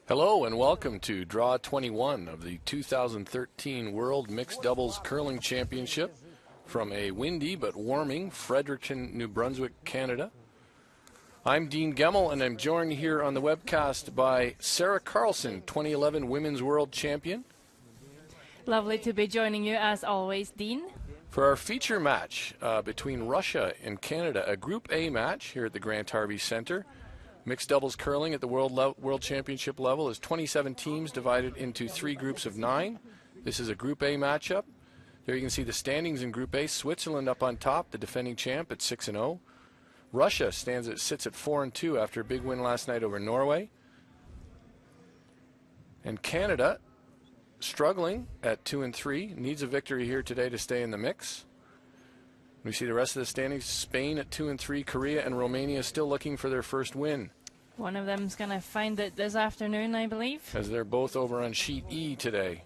Hello and welcome to Draw 21 of the 2013 World Mixed Doubles Curling Championship from a windy but warming Fredericton, New Brunswick, Canada. I'm Dean Gemmell and I'm joined here on the webcast by Sarah Carlson, 2011 Women's World Champion. Lovely to be joining you as always, Dean. For our feature match between Russia and Canada, a Group A match here at the Grant Harvey Centre. Mixed doubles curling at the World Championship level is 27 teams divided into 3 groups of 9. This is a Group A matchup. There you can see the standings in Group A. Switzerland up on top, the defending champ at 6-0. Russia sits at 4-2 after a big win last night over Norway. And Canada struggling at 2-3, needs a victory here today to stay in the mix. We see the rest of the standings. Spain at 2-3, Korea and Romania still looking for their first win. One of them's going to find it this afternoon, I believe. As they're both over on sheet E today.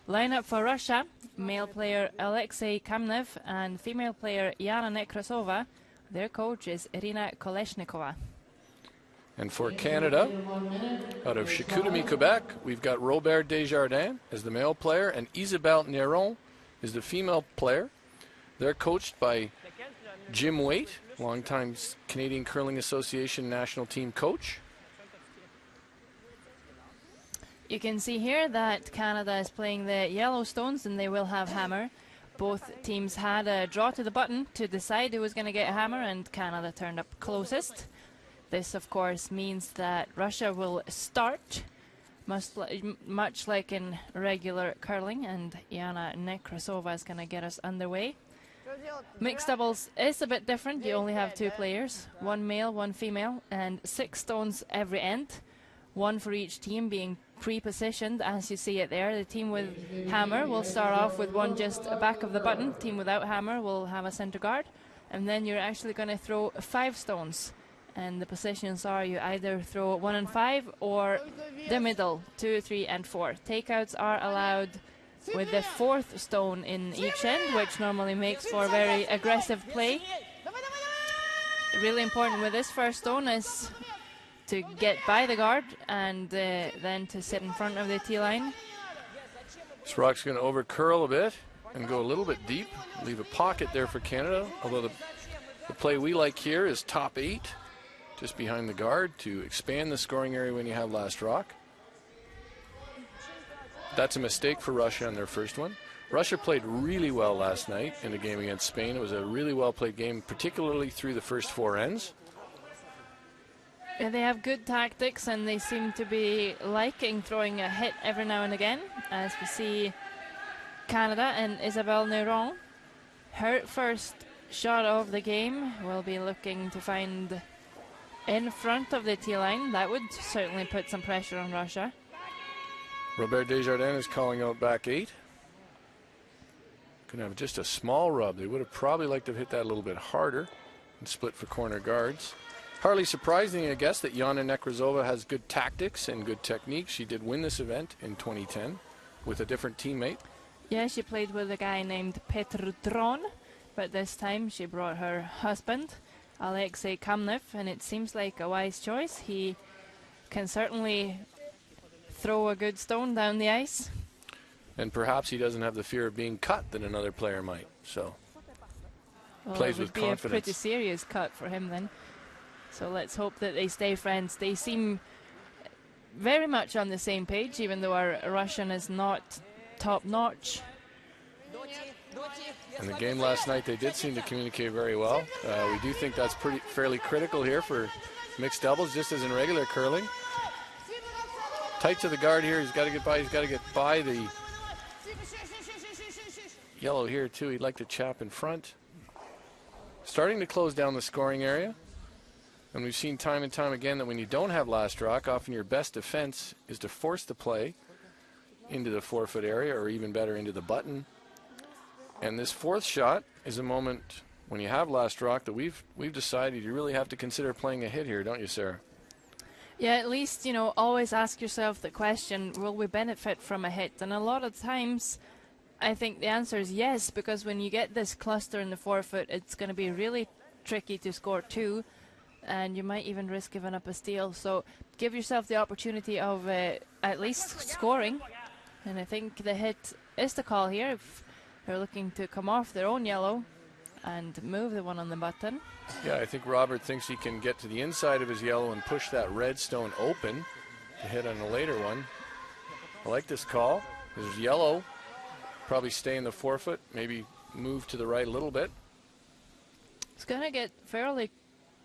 Lineup for Russia: male player Alexei Kamnev and female player Yana Nekrasova. Their coach is Irina Kolesnikova. And for Canada, out of Chicoutimi, Quebec, we've got Robert Desjardins as the male player and Isabelle Néron is the female player. They're coached by Jim Waite, longtime Canadian Curling Association national team coach. You can see here that Canada is playing the Yellowstones and they will have hammer. Both teams had a draw to the button to decide who was going to get a hammer, and Canada turned up closest. This, of course, means that Russia will start, much like in regular curling, and Yana Nekrasova is going to get us underway. Mixed doubles is a bit different. You only have 2 players, 1 male, 1 female, and 6 stones every end, 1 for each team being pre-positioned as you see it there. The team with hammer will start off with 1 just back of the button. Team without hammer will have a center guard, and then you're actually going to throw 5 stones. And the positions are you either throw 1 and 5 or the middle, 2, 3, and 4. Takeouts are allowed with the 4th stone in each end, which normally makes for very aggressive play. Really important with this first stone is to get by the guard and then to sit in front of the tee line. This rock's going to over curl a bit and go a little bit deep, leave a pocket there for Canada, although the play we like here is top 8, just behind the guard to expand the scoring area when you have last rock. That's a mistake for Russia on their first one. Russia played really well last night in the game against Spain. It was a really well played game, particularly through the first 4 ends. Yeah, they have good tactics and they seem to be liking throwing a hit every now and again, as we see Canada and Isabelle Néron. Her first shot of the game will be looking to find in front of the tee line. That would certainly put some pressure on Russia. Robert Desjardins is calling out back 8. Going to have just a small rub. They would have probably liked to have hit that a little bit harder and split for corner guards. Hardly surprising, I guess, that Yana Nekrasova has good tactics and good technique. She did win this event in 2010 with a different teammate. Yeah, she played with a guy named Petr Dron, but this time she brought her husband, Alexei Kamnev, and it seems like a wise choice. He can certainly throw a good stone down the ice. And perhaps he doesn't have the fear of being cut that another player might. So well, plays with confidence. It would be a pretty serious cut for him then. So let's hope that they stay friends. They seem very much on the same page, even though our Russian is not top-notch. In the game last night, they did seem to communicate very well. We do think that's fairly critical here for mixed doubles, just as in regular curling. Tight to the guard here. He's got to get by. He's got to get by the yellow here too. He'd like to chap in front. Starting to close down the scoring area. And we've seen time and time again that when you don't have last rock, often your best defense is to force the play into the 4-foot area, or even better, into the button. And this 4th shot is a moment when you have last rock that we've decided you really have to consider playing a hit here, don't you, Sarah? Yeah, at least, you know, always ask yourself the question, will we benefit from a hit? And a lot of times, I think the answer is yes, because when you get this cluster in the 4-foot, it's going to be really tricky to score 2. and you might even risk giving up a steal. So give yourself the opportunity of at least scoring. And I think the hit is the call here if they're looking to come off their own yellow and move the one on the button. Yeah, I think Robert thinks he can get to the inside of his yellow and push that red stone open to hit on a later one. I like this call. There's yellow. Probably stay in the forefoot, maybe move to the right a little bit. It's going to get fairly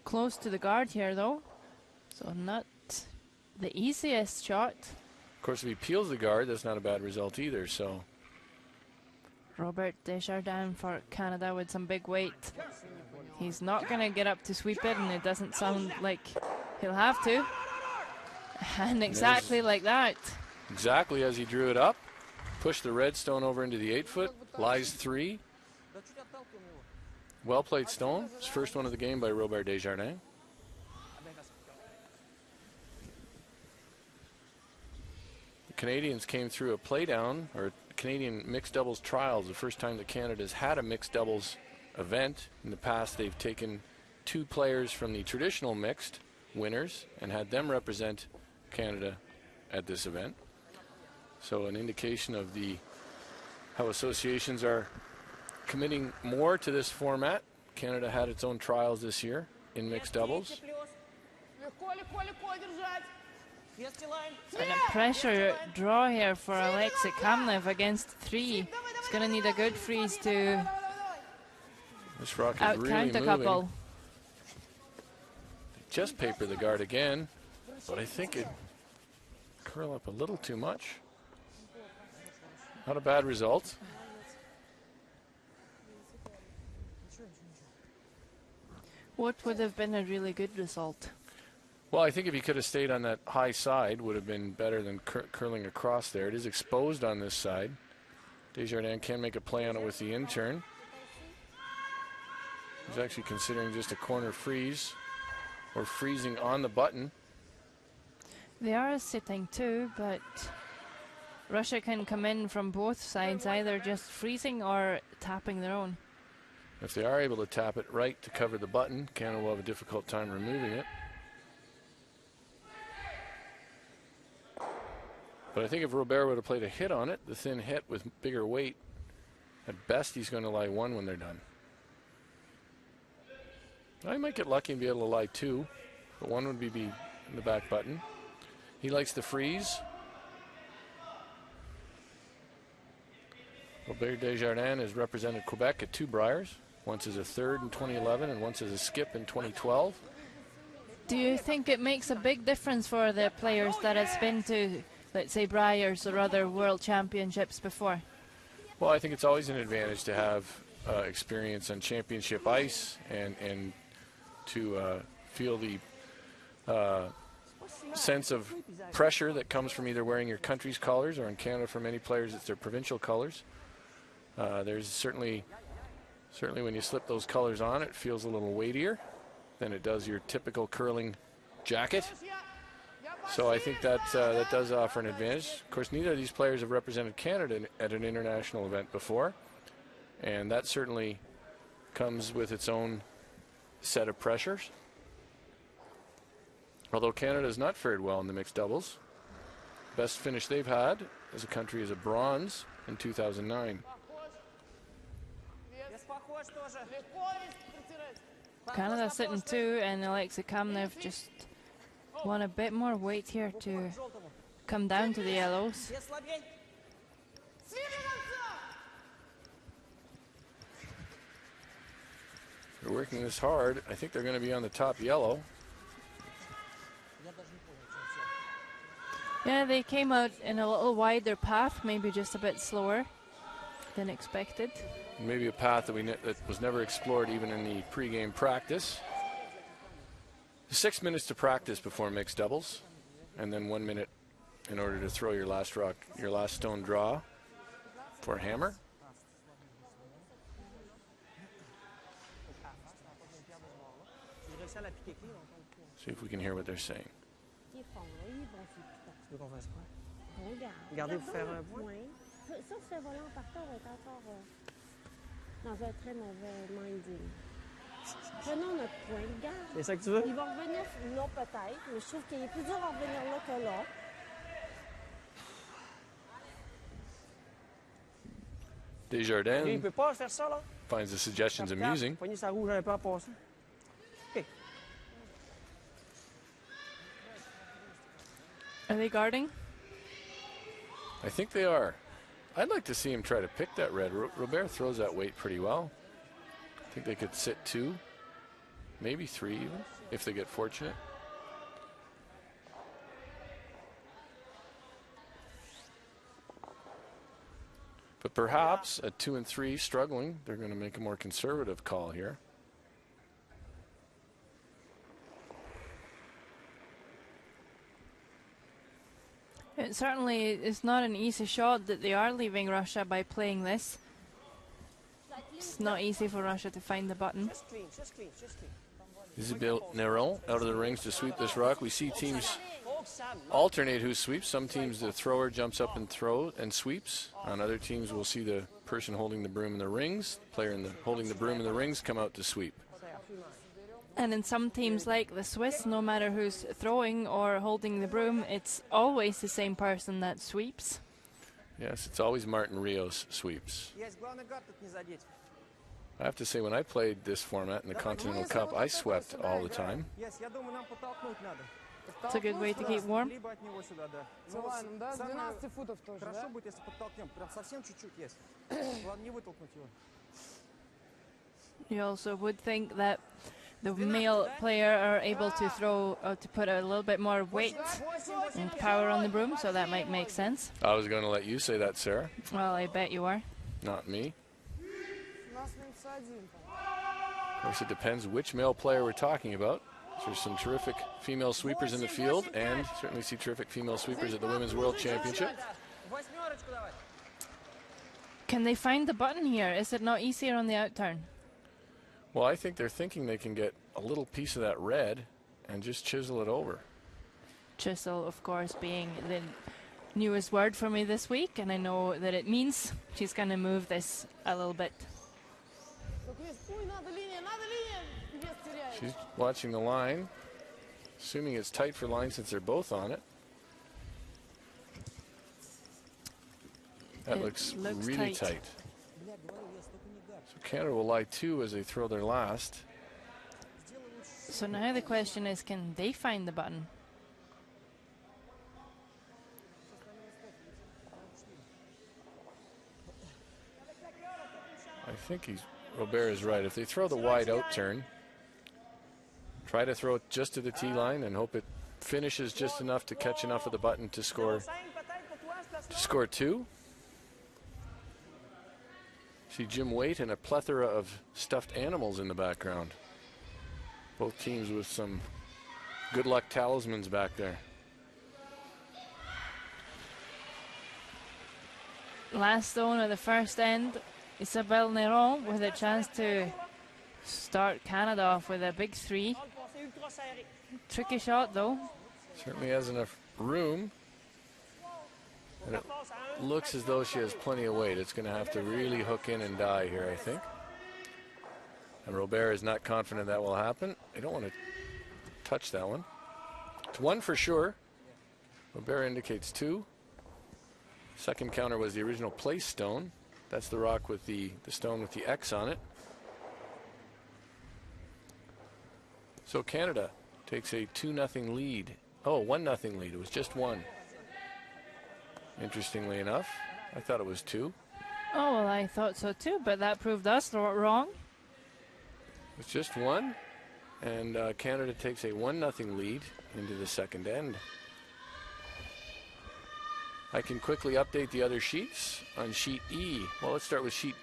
close to the guard here, though. So not the easiest shot. Of course, if he peels the guard, that's not a bad result either, so. Robert Desjardins for Canada with some big weight. He's not going to get up to sweep it, and it doesn't sound like he'll have to. And exactly like that. Exactly as he drew it up. Push the red stone over into the 8-foot. Lies 3. Well played stone. His first one of the game by Robert Desjardins. The Canadians came through a playdown, or Canadian mixed doubles trials, the first time that Canada's had a mixed doubles event. In the past, they've taken 2 players from the traditional mixed winners and had them represent Canada at this event. So an indication of how associations are committing more to this format. Canada had its own trials this year in mixed doubles. And a pressure draw here for Alexei Kamlev against 3. He's going to need a good freeze to This rock is out really count a moving. couple. They just paper the guard again, but I think it curl up a little too much. Not a bad result. What would have been a really good result? Well, I think if he could have stayed on that high side, would have been better than curling across there. It is exposed on this side. Desjardins can make a play on it with the in-turn. He's actually considering just a corner freeze or freezing on the button. They are sitting too, but Russia can come in from both sides, either just freezing or tapping their own. If they are able to tap it right to cover the button, Canada will have a difficult time removing it. But I think if Robert would have played a hit on it, the thin hit with bigger weight, at best he's going to lie 1 when they're done. I might get lucky and be able to lie 2, but 1 would be in the back button. He likes the freeze. Robert Desjardins has represented Quebec at 2 Briers, once as a third in 2011 and once as a skip in 2012. Do you think it makes a big difference for the players that has been to, let's say, Briers or other world championships before? Well, I think it's always an advantage to have experience on championship ice and to feel the sense of pressure that comes from either wearing your country's colors, or in Canada for many players it's their provincial colors. There's certainly when you slip those colors on, it feels a little weightier than it does your typical curling jacket. So I think that that does offer an advantage. Of course, neither of these players have represented Canada at an international event before, and that certainly comes with its own set of pressures. Although Canada has not fared well in the mixed doubles. Best finish they've had as a country is a bronze in 2009. Canada sitting 2, and Alexei Kamlev just want a bit more weight here to come down to the yellows. They're working this hard. I think they're going to be on the top yellow. Yeah, they came out in a little wider path, maybe just a bit slower than expected. Maybe a path that was never explored even in the pregame practice. 6 minutes to practice before mixed doubles, and then 1 minute in order to throw your last rock, your last stone draw for a hammer. See if we can hear what they're saying. Regardez, vous faire un point. Sur ce volant en partant, on est encore dans un très mauvais minding. Prenons notre point de garde. C'est ça que tu veux? Il va revenir, non peut-être, mais je trouve qu'il est plus dur à revenir là que là. Lui, il Desjardins peut pas faire ça, là? finds the suggestions amusing. Pogner sa rouge un peu en passant. OK. Are they guarding? I think they are. I'd like to see him try to pick that red. Robert throws that weight pretty well. I think they could sit 2, maybe 3 even, if they get fortunate. But perhaps at 2 and 3, struggling, they're going to make a more conservative call here. It certainly is not an easy shot that they are leaving Russia by playing this. It's not easy for Russia to find the button. Just clean, just clean, just clean. Isabelle Neron out of the rings to sweep this rock. We see teams alternate who sweeps. Some teams the thrower jumps up and sweeps. On other teams we'll see the person holding the broom in the rings, the player holding the broom in the rings come out to sweep. And in some teams like the Swiss, no matter who's throwing or holding the broom, it's always the same person that sweeps. Yes, it's always Martin Rios sweeps. Есть, главное гард тут не задеть. I have to say, when I played this format in the Continental Cup, I swept all the time. Yes, я думаю, нам подтолкнуть надо. It's a good way to keep warm. Либо от него сюда, да. Ну ладно, да, с самое 12 футов тоже, Хорошо да? будет, если подтолкнем. Прям совсем чуть-чуть есть. Главное, не вытолкнуть его. You also would think that the male player are able to throw, to put a little bit more weight and power on the broom, so that might make sense. I was going to let you say that, Sarah, Well, I bet you are. not me. У нас минус 1. Of course, it depends which male player we're talking about. There's some terrific female sweepers in the field, and certainly see terrific female sweepers at the Women's World Championship. Восьмерочку давай. Can they find the button here? Is it not easier on the outturn? Well, I think they're thinking they can get a little piece of that red and just chisel it over. Chisel, of course, being the newest word for me this week, and I know that it means she's going to move this a little bit. Ой, надо линия, вес теряет. She's watching the line, assuming it's tight for line since they're both on it. That It looks looks really tight. tight. So Canada will lie 2 as they throw their last. So now the question is, can they find the button? I think Robert is right. If they throw the wide out turn, try to throw it just to the tee line and hope it finishes just enough to catch enough of the button to score 2. See Jim Waite and a plethora of stuffed animals in the background. Both teams with some good luck talismans back there. Last stone of the first end, Isabelle Neron with a chance to start Canada off with a big 3. Tricky shot though. Certainly has enough room. And it looks as though she has plenty of weight. It's going to have to really hook in and die here, I think. And Robert is not confident that will happen. I don't want to touch that one. It's 1 for sure. Robert indicates 2. Second counter was the original place stone. That's the rock with the stone with the X on it. So Canada takes a 2-0 lead. Oh, 1-0 lead. It was just 1. Interestingly enough, I thought it was 2. Oh, well, I thought so too, but that proved us wrong. It's just 1, and Canada takes a 1-0 lead into the second end. I can quickly update the other sheets on sheet E. Well, let's start with sheet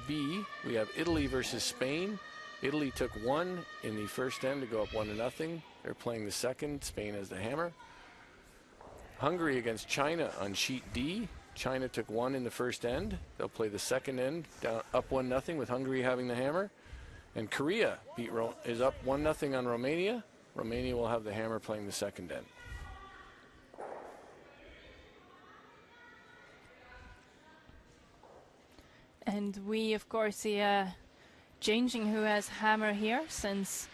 B. We have Italy versus Spain. Italy took 1 in the first end to go up 1-0. They're playing the second. Spain has the hammer. Hungary against China on sheet D. China took 1 in the first end. They'll play the second end down up 1-0 with Hungary having the hammer. And Korea is up 1-0 on Romania. Romania will have the hammer playing the second end. And we, of course, see a changing who has hammer here since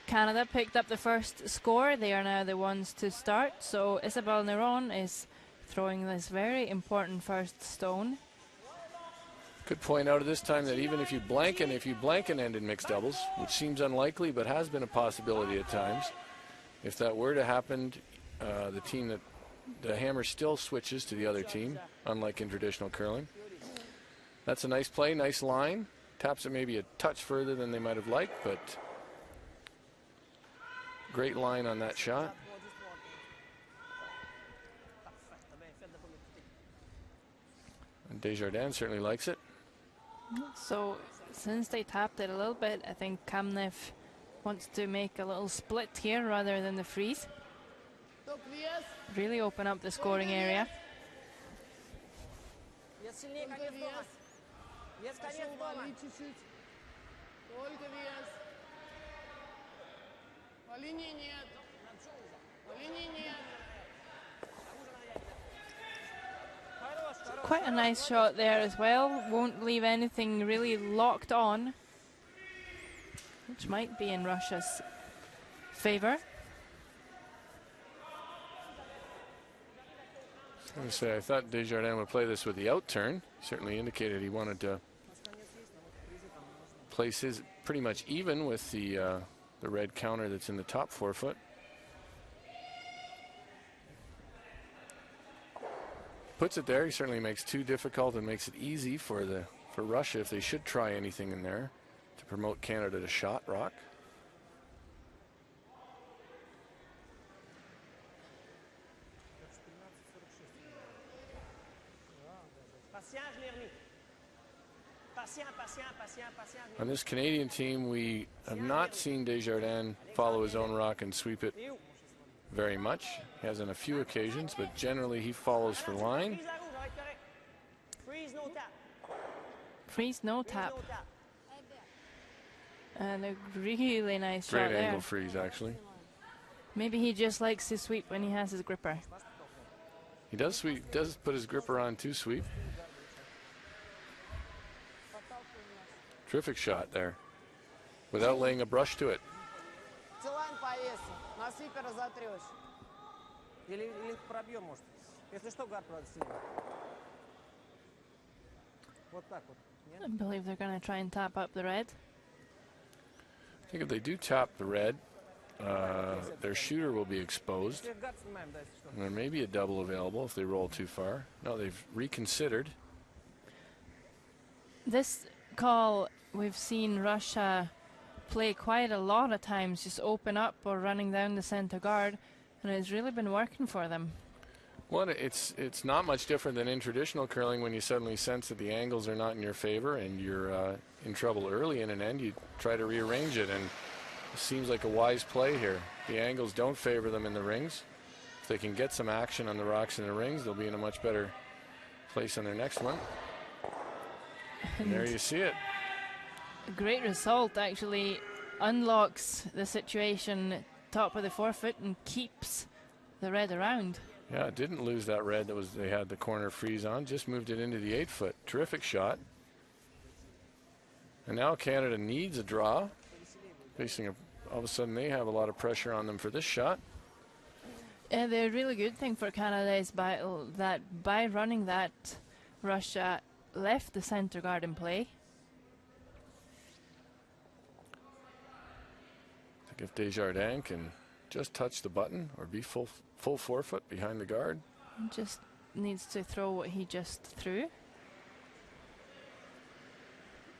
Canada picked up the first score. They are now the ones to start. So Isabelle Neron is throwing this very important first stone. Could point out at this time that even if you blank an end in mixed doubles, which seems unlikely but has been a possibility at times, if that were to happen, the hammer still switches to the other team, unlike in traditional curling. That's a nice play, nice line. Taps it maybe a touch further than they might have liked, but great line on that shot. And Desjardins certainly likes it. So since they tapped it a little bit, I think Kamnev wants to make a little split here rather than the freeze. Really open up the scoring area. Quite a nice shot there as well. Won't leave anything really locked on, which might be in Russia's favor. I was going to say, I thought Desjardins would play this with the out turn. Certainly indicated he wanted to place his pretty much even with the red counter that's in the top forefoot. Puts it there. He certainly makes too difficult and makes it easy for Russia if they should try anything in there to promote Canada to shot rock. On this Canadian team, we have not seen Desjardins follow his own rock and sweep it very much. He has on a few occasions, but generally he follows for line. Freeze, no tap. And a really nice shot there. Great angle freeze, actually. Maybe he just likes to sweep when he has his gripper. He does sweep, does put his gripper on to sweep. Terrific shot there, without laying a brush to it. I believe they're going to try and tap up the red. I think if they do tap the red, their shooter will be exposed. And there may be a double available if they roll too far. No, they've reconsidered. This call, we've seen Russia play quite a lot of times, just open up or running down the center guard, and it's really been working for them. Well, it's not much different than in traditional curling when you suddenly sense that the angles are not in your favor and you're in trouble early in an end. You try to rearrange it, and it seems like a wise play here. The angles don't favor them in the rings. If they can get some action on the rocks in the rings, they'll be in a much better place on their next one. And there you see it. A great result, actually unlocks the situation top of the forefoot and keeps the red around. Yeah, didn't lose that red that was they had the corner freeze on, just moved it into the 8-foot. Terrific shot. And now Canada needs a draw. Facing all of a sudden they have a lot of pressure on them for this shot. And the really good thing for Canada is by running that, Russia left the center guard in play. I think if Desjardins can just touch the button or be full forefoot behind the guard. Just needs to throw what he just threw.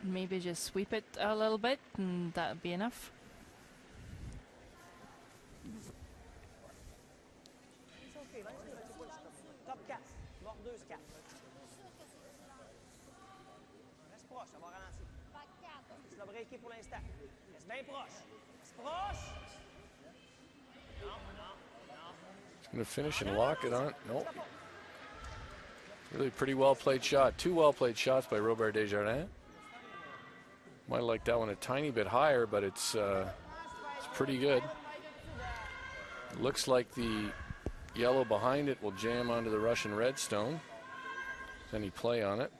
Maybe just sweep it a little bit and that'll be enough. Going to finish and lock it on. Nope. Really pretty well played shot. Two well played shots by Robert Desjardins. Might have liked that one a tiny bit higher, but it's pretty good. Looks like the yellow behind it will jam onto the Russian red stone. Any play on it?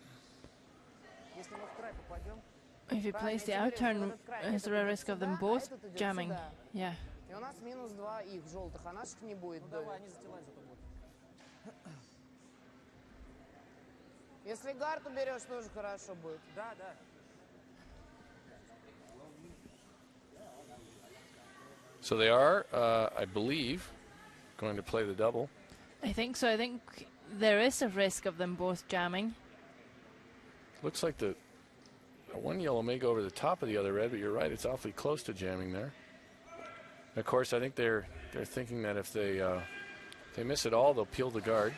If you place the outturn, is there a risk of them both jamming? Yeah. И у нас -2 их желтых, а наших не будет. Давай, они застилают зато будет. Если гард уберешь, тоже хорошо будет. Да, да. So they are, I believe, going to play the double. I think so. I think there is a risk of them both jamming. Looks like the one yellow may go over the top of the other red, but you're right, it's awfully close to jamming there. Of course, I think they're thinking that if they miss it all, they'll peel the guard.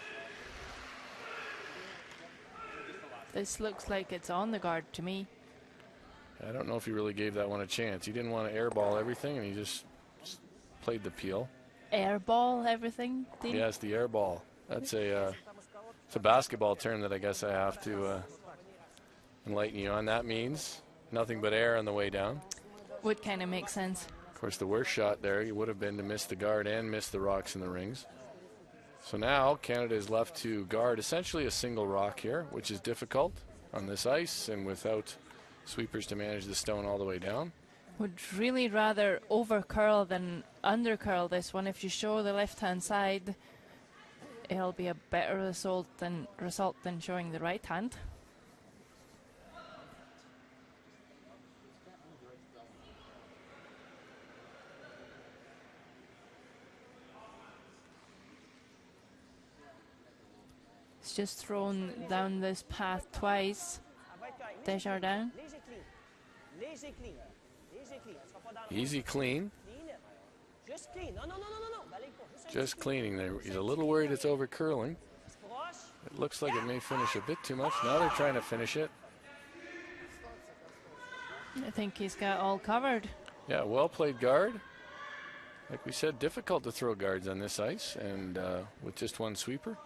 This looks like it's on the guard to me. I don't know if he really gave that one a chance. He didn't want to airball everything, and he just played the peel. Airball everything, Dean? Yes, the airball. That's it's a basketball term that I guess I have to enlighten you on. That means nothing but air on the way down. Would kind of make sense. Of course, the worst shot there would have been to miss the guard and miss the rocks in the rings. So now Canada is left to guard essentially a single rock here, which is difficult on this ice and without sweepers to manage the stone all the way down. Would really rather over curl than under curl this one. If you show the left hand side, it'll be a better result than showing the right hand. It's just thrown down this path twice. Desjardins. Léger clean. Léger clean. Léger clean. Elle sera pas dans le Easy clean. clean. Just clean. Non, non, non, non, non, non. Balaye pas. Juste un Just petit cleaning there. He's a little worried it's over curling. peu proche. It looks like it may finish a bit too much. Now they're trying to finish it. I think he's got all covered. Yeah, well played guard. Like we said, difficult to throw guards on this ice, and with just one sweeper.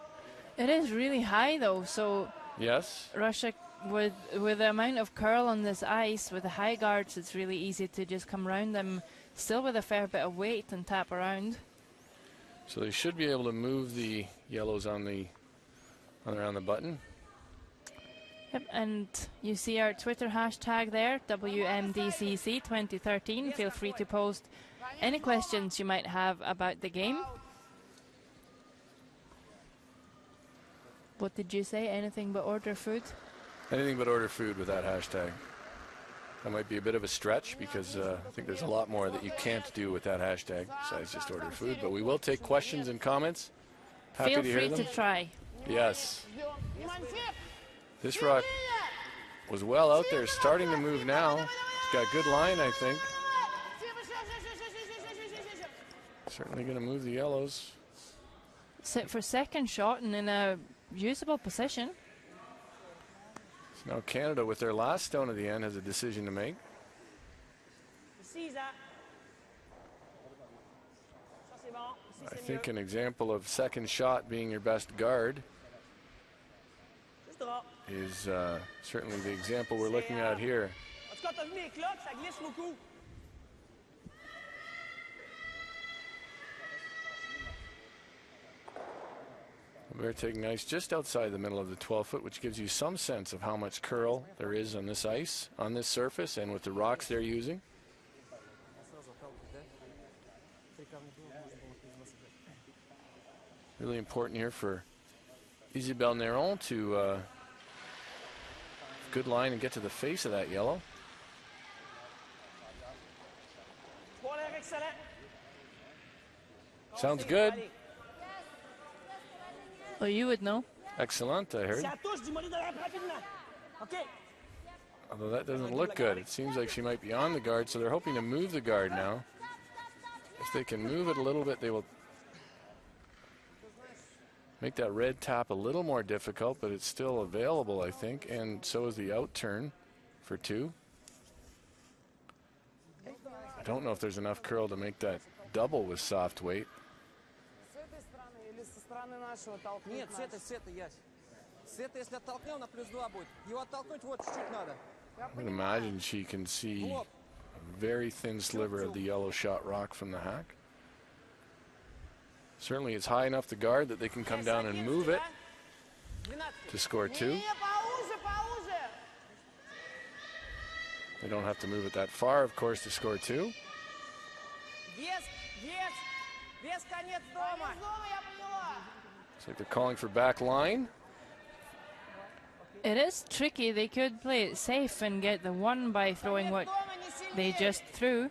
It is really high though, so Yes. Russia, with the amount of curl on this ice, with the high guards, it's really easy to just come around them, still with a fair bit of weight, and tap around. So they should be able to move the yellows on around the button. Yep, and you see our Twitter hashtag there, WMDCC2013. Feel free to post any questions you might have about the game. What did you say? Anything but order food? Anything but order food with that hashtag. That might be a bit of a stretch because I think there's a lot more that you can't do with that hashtag besides just order food. But we will take questions and comments. Happy Feel to hear free them. to try. Yes. This rock was well out there, starting to move now. It's got good line, I think. Certainly going to move the yellows. Sit for second shot and in a usable position. So now Canada, with their last stone at the end, has a decision to make. Ici, Zach. Ça, c'est bon. Ici, I c'est think mieux. an example of second shot being your best guard Juste droit. is certainly the example we're looking at here. En tout cas, t'as vu mes cloques, ça glisse beaucoup. We're taking ice just outside the middle of the 12-foot, which gives you some sense of how much curl there is on this ice, on this surface, and with the rocks they're using. Really important here for Isabelle Néron to good line and get to the face of that yellow. Trois l'air excellent. Sounds good. Allez. Well, you would know. Excellent, I heard. Si elle touche, dis-moi de l'air rapidement. OK. Although that doesn't look good. It seems like she might be on the guard, so they're hoping to move the guard now. If they can move it a little bit, they will make that red tap a little more difficult, but it's still available, I think, and so is the out turn for two. I don't know if there's enough curl to make that double with soft weight. С этой стороны или со стороны нашего толкнуть Нет, надо? с этой, Ясь. С этой, если оттолкнем, на +2 будет. Его оттолкнуть вот чуть-чуть надо. I would imagine she can see a very thin sliver of the yellow shot rock from the hack. Certainly it's high enough to guard that they can come down and move it to score two. Не, поуже, поуже. They They don't have to move it that far, of course, to score 2. Вес, конец дома. Looks like they're calling for back line. It is tricky. They could play it safe and get the 1 by throwing what they just threw.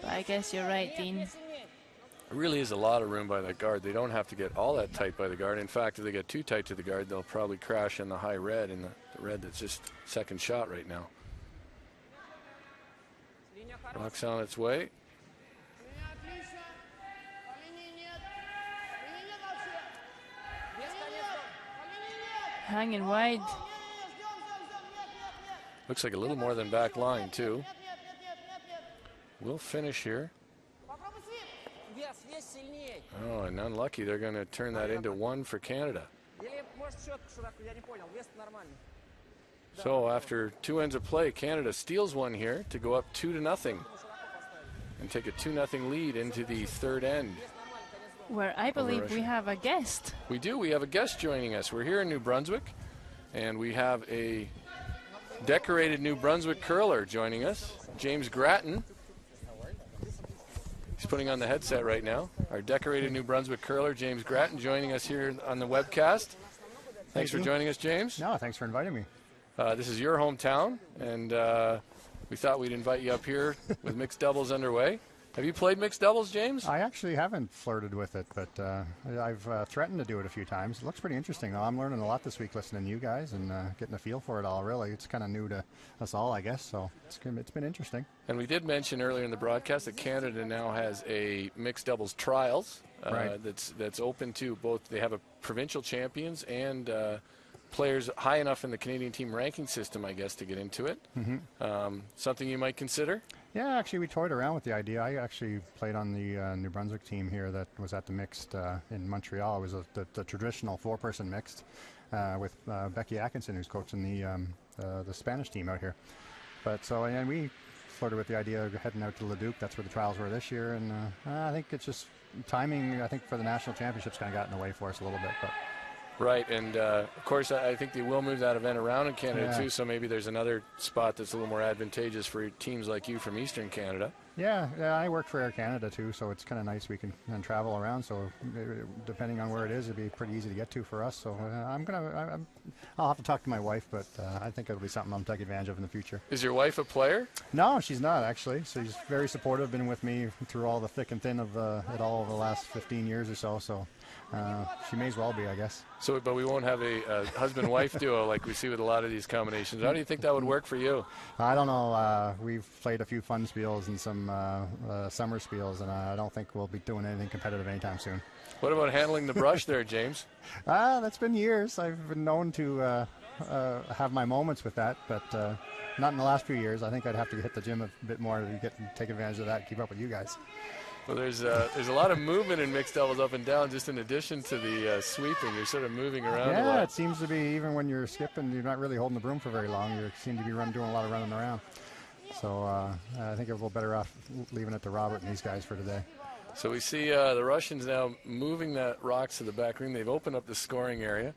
But I guess you're right, Dean. There really is a lot of room by that guard. They don't have to get all that tight by the guard. In fact, if they get too tight to the guard, they'll probably crash in the high red, in the red that's just second shot right now. Rock's on its way. Hanging wide. Looks like a little more than back line, too. We'll finish here. Oh, and unlucky. They're going to turn that into 1 for Canada. So after 2 ends of play, Canada steals 1 here to go up 2-0 and take a 2-0 lead into the 3rd end. Where I believe we have a guest. We do. We have a guest joining us. We're here in New Brunswick, and we have a decorated New Brunswick curler joining us, James Grattan. He's putting on the headset right now. Our decorated New Brunswick curler, James Grattan, joining us here on the webcast. Thanks for joining us, James. No, thanks for inviting me. This is your hometown, and we thought we'd invite you up here with mixed doubles underway. Have you played mixed doubles, James? I actually haven't flirted with it, but I've threatened to do it a few times. It looks pretty interesting, though. I'm learning a lot this week listening to you guys and getting a feel for it all, really. It's kind of new to us all, I guess, so it's been interesting. And we did mention earlier in the broadcast that Canada now has a mixed doubles trials right. that's open to both. They have a provincial champions and players high enough in the Canadian team ranking system, I guess, to get into it. Mm-hmm. Something you might consider? Yeah, actually, we toyed around with the idea. I actually played on the New Brunswick team here that was at the mixed in Montreal. It was the traditional 4-person mixed with Becky Atkinson, who's coaching the Spanish team out here. But so, and we flirted with the idea of heading out to Leduc. That's where the trials were this year, and I think it's just timing. I think for the national championships kind of got in the way for us a little bit, but. Right, and of course I think they will move that event around in Canada too, so maybe there's another spot that's a little more advantageous for teams like you from Eastern Canada. Yeah, I work for Air Canada too, so it's kind of nice we can travel around, so depending on where it is, it'd be pretty easy to get to for us, so I'll have to talk to my wife, but I think it'll be something I'll take advantage of in the future. Is your wife a player? No, she's not actually. She's very supportive, been with me through all the thick and thin of it all over the last 15 years or so, so she may as well be, I guess. So, but we won't have a husband-wife duo like we see with a lot of these combinations. How do you think that would work for you? I don't know. We've played a few fun spiels and some summer spiels, and I don't think we'll be doing anything competitive anytime soon. What about handling the brush there, James? That's been years. I've been known to have my moments with that, but not in the last few years. I think I'd have to hit the gym a bit more to take advantage of that and keep up with you guys. Well, there's a lot of movement in mixed doubles up and down, just in addition to the sweeping. You're sort of moving around a lot. Yeah, it seems to be, even when you're skipping, you're not really holding the broom for very long. You seem to be doing a lot of running around. So I think we're better off leaving it to Robert and these guys for today. So we see the Russians now moving that rocks to the back ring. They've opened up the scoring area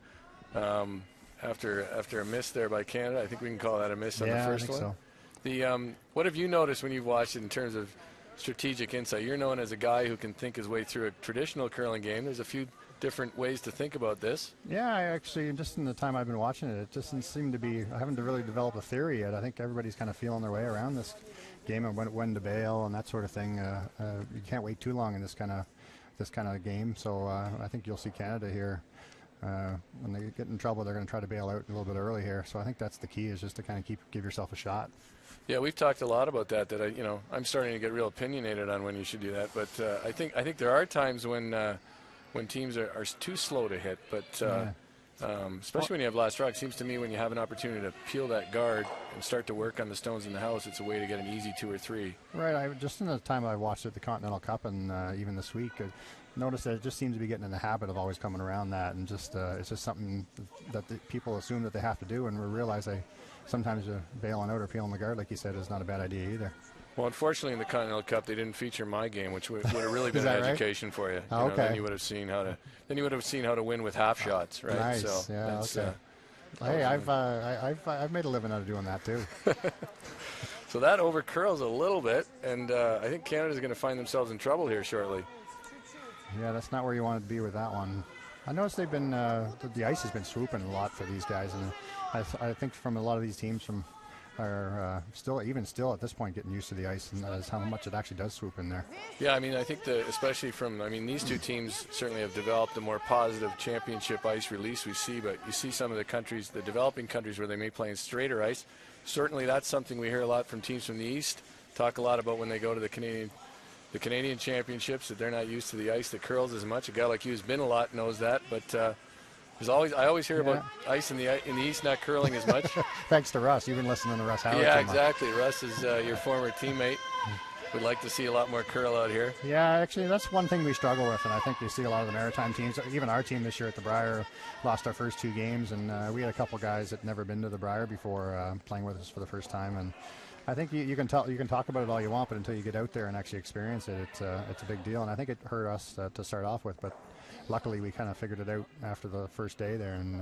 after a miss there by Canada. I think we can call that a miss on the first one. So. What have you noticed when you've watched it in terms of strategic insight? You're known as a guy who can think his way through a traditional curling game. There's a few different ways to think about this. Yeah, I actually, just in the time I've been watching it, it doesn't seem to be, I haven't really developed a theory yet. I think everybody's kind of feeling their way around this game and when to bail and that sort of thing. You can't wait too long in this kind of game. So I think you'll see Canada here. When they get in trouble, they're going to try to bail out a little bit early here. So I think that's the key, is just to kind of give yourself a shot. Yeah, we've talked a lot about that. I'm starting to get real opinionated on when you should do that. But I think there are times when teams are too slow to hit. But especially when you have last rock, it seems to me when you have an opportunity to peel that guard and start to work on the stones in the house, it's a way to get an easy 2 or 3. Right. Just in the time I watched it, the Continental Cup, and even this week, I noticed that it just seems to be getting in the habit of always coming around that, and just it's just something that the people assume that they have to do, and we realize sometimes bailing out or peeling the guard, like you said, is not a bad idea either. Well, unfortunately, in the Continental Cup, they didn't feature my game, which would have really been an education for you. Okay. Then you would have seen how to win with half shots, right? Nice. So yeah. Okay. Hey, I've made a living out of doing that too. So that over curls a little bit, and I think Canada's going to find themselves in trouble here shortly. Yeah, that's not where you want to be with that one. I noticed they've been the ice has been swooping a lot for these guys, and I think from a lot of these teams are still at this point getting used to the ice and as how much it actually does swoop in there. Yeah, I mean, I think especially these two teams certainly have developed a more positive championship ice release we see, but you see some of the countries, the developing countries, where they may play in straighter ice. Certainly that's something we hear a lot from teams from the East, talk a lot about when they go to the Canadian championships, that they're not used to the ice that curls as much. A guy like you who's been a lot knows that, but I always hear about ice in the East not curling as much. Thanks to Russ. You've been listening to Russ Howard. Yeah, exactly. Russ is your former teammate. We'd like to see a lot more curl out here. Yeah, actually, that's one thing we struggle with, and I think you see a lot of the Maritime teams. Even our team this year at the Brier lost our first 2 games, and we had a couple guys that never been to the Brier before playing with us for the first time. And I think you can talk about it all you want, but until you get out there and actually experience it, it's a big deal. And I think it hurt us to start off with, but luckily we kind of figured it out after the first day there, and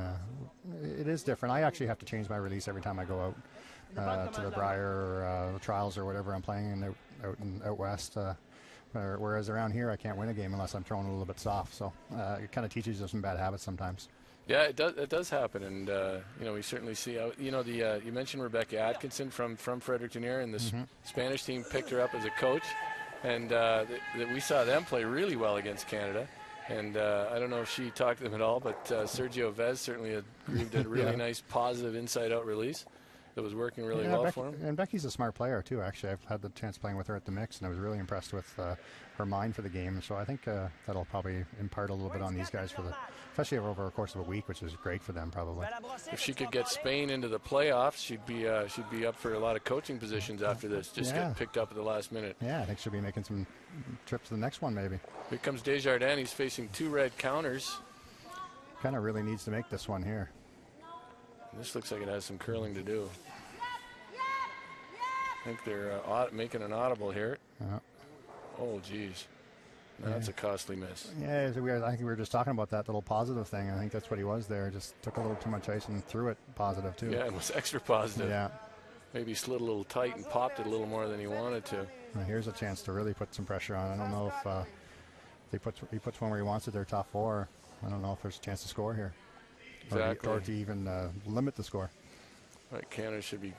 it is different. I actually have to change my release every time I go out to the Brier or the trials or whatever I'm playing out west. Whereas around here, I can't win a game unless I'm throwing a little bit soft. So it kind of teaches you some bad habits sometimes. Yeah, it does happen, and we certainly see. You mentioned Rebecca Atkinson from Fredericton here, and the Spanish team picked her up as a coach, and we saw them play really well against Canada. And I don't know if she talked to them at all, but Sergio Vez certainly had a really nice, positive inside-out release that was working really well for him. And Becky's a smart player, too, actually. I've had the chance playing with her at the mix, and I was really impressed with her mind for the game. So I think that'll probably impart a little bit on these guys, especially over the course of a week, which is great for them, probably. If she could get Spain into the playoffs, she'd be up for a lot of coaching positions after this, get picked up at the last minute. Yeah, I think she'll be making some trips to the next one, maybe. Here comes Desjardins. He's facing 2 red counters. Kind of really needs to make this one here. This looks like it has some curling to do. I think they're making an audible here. Oh, geez. No, that's a costly miss. Yeah, it's weird. I think we were just talking about that little positive thing. I think that's what he was there. Just took a little too much ice and threw it positive, too. Yeah, it was extra positive. Yeah. Maybe slid a little tight and popped it a little more than he wanted to. Now here's a chance to really put some pressure on. I don't know if he puts one where he wants it, their top 4. I don't know if there's a chance to score here. Exactly. Or to even limit the score. Right, Canada should be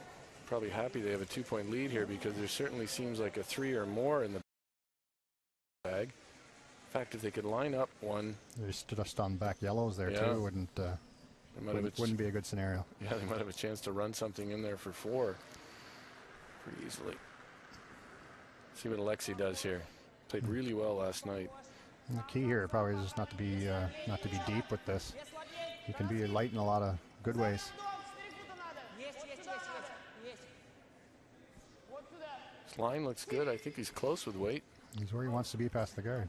probably happy they have a 2-point lead here, because there certainly seems like a 3 or more in the bag. In fact, if they could line up one. They're just on back yellows there, too. Wouldn't be a good scenario. Yeah, they might have a chance to run something in there for 4 pretty easily. See what Alexei does here. Played really well last night. And the key here probably is just not to be deep with this. You can be light in a lot of good ways. His line looks good. I think he's close with weight. He's where he wants to be past the guard.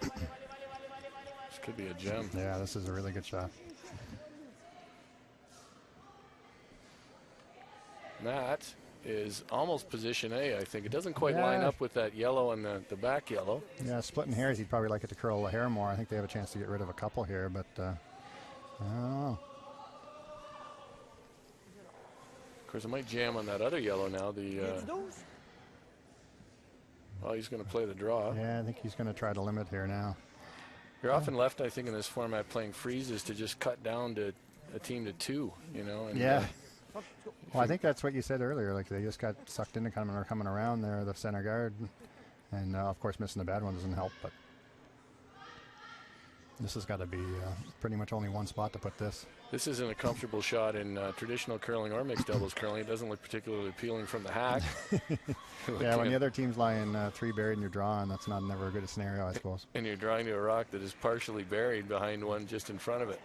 This could be a gem. Yeah, this is a really good shot. That is almost position A, I think. It doesn't quite line up with that yellow and the back yellow. Yeah, splitting hairs, he'd probably like it to curl the hair more. I think they have a chance to get rid of a couple here, but I don't know. Of course, it might jam on that other yellow now. Well, he's going to play the draw. Yeah, I think he's going to try to limit here now. You're often left, I think, in this format playing freezes to just cut down to a team to 2, And, well, I think that's what you said earlier. Like, they just got sucked into coming around there, the center guard. And, of course, missing the bad one doesn't help. But this has got to be pretty much only one spot to put this. This isn't a comfortable shot in traditional curling or mixed doubles curling. It doesn't look particularly appealing from the hack. Yeah, when the other team's lying 3 buried and you're drawing, that's never a good scenario, I suppose. And you're drawing to a rock that is partially buried behind one just in front of it.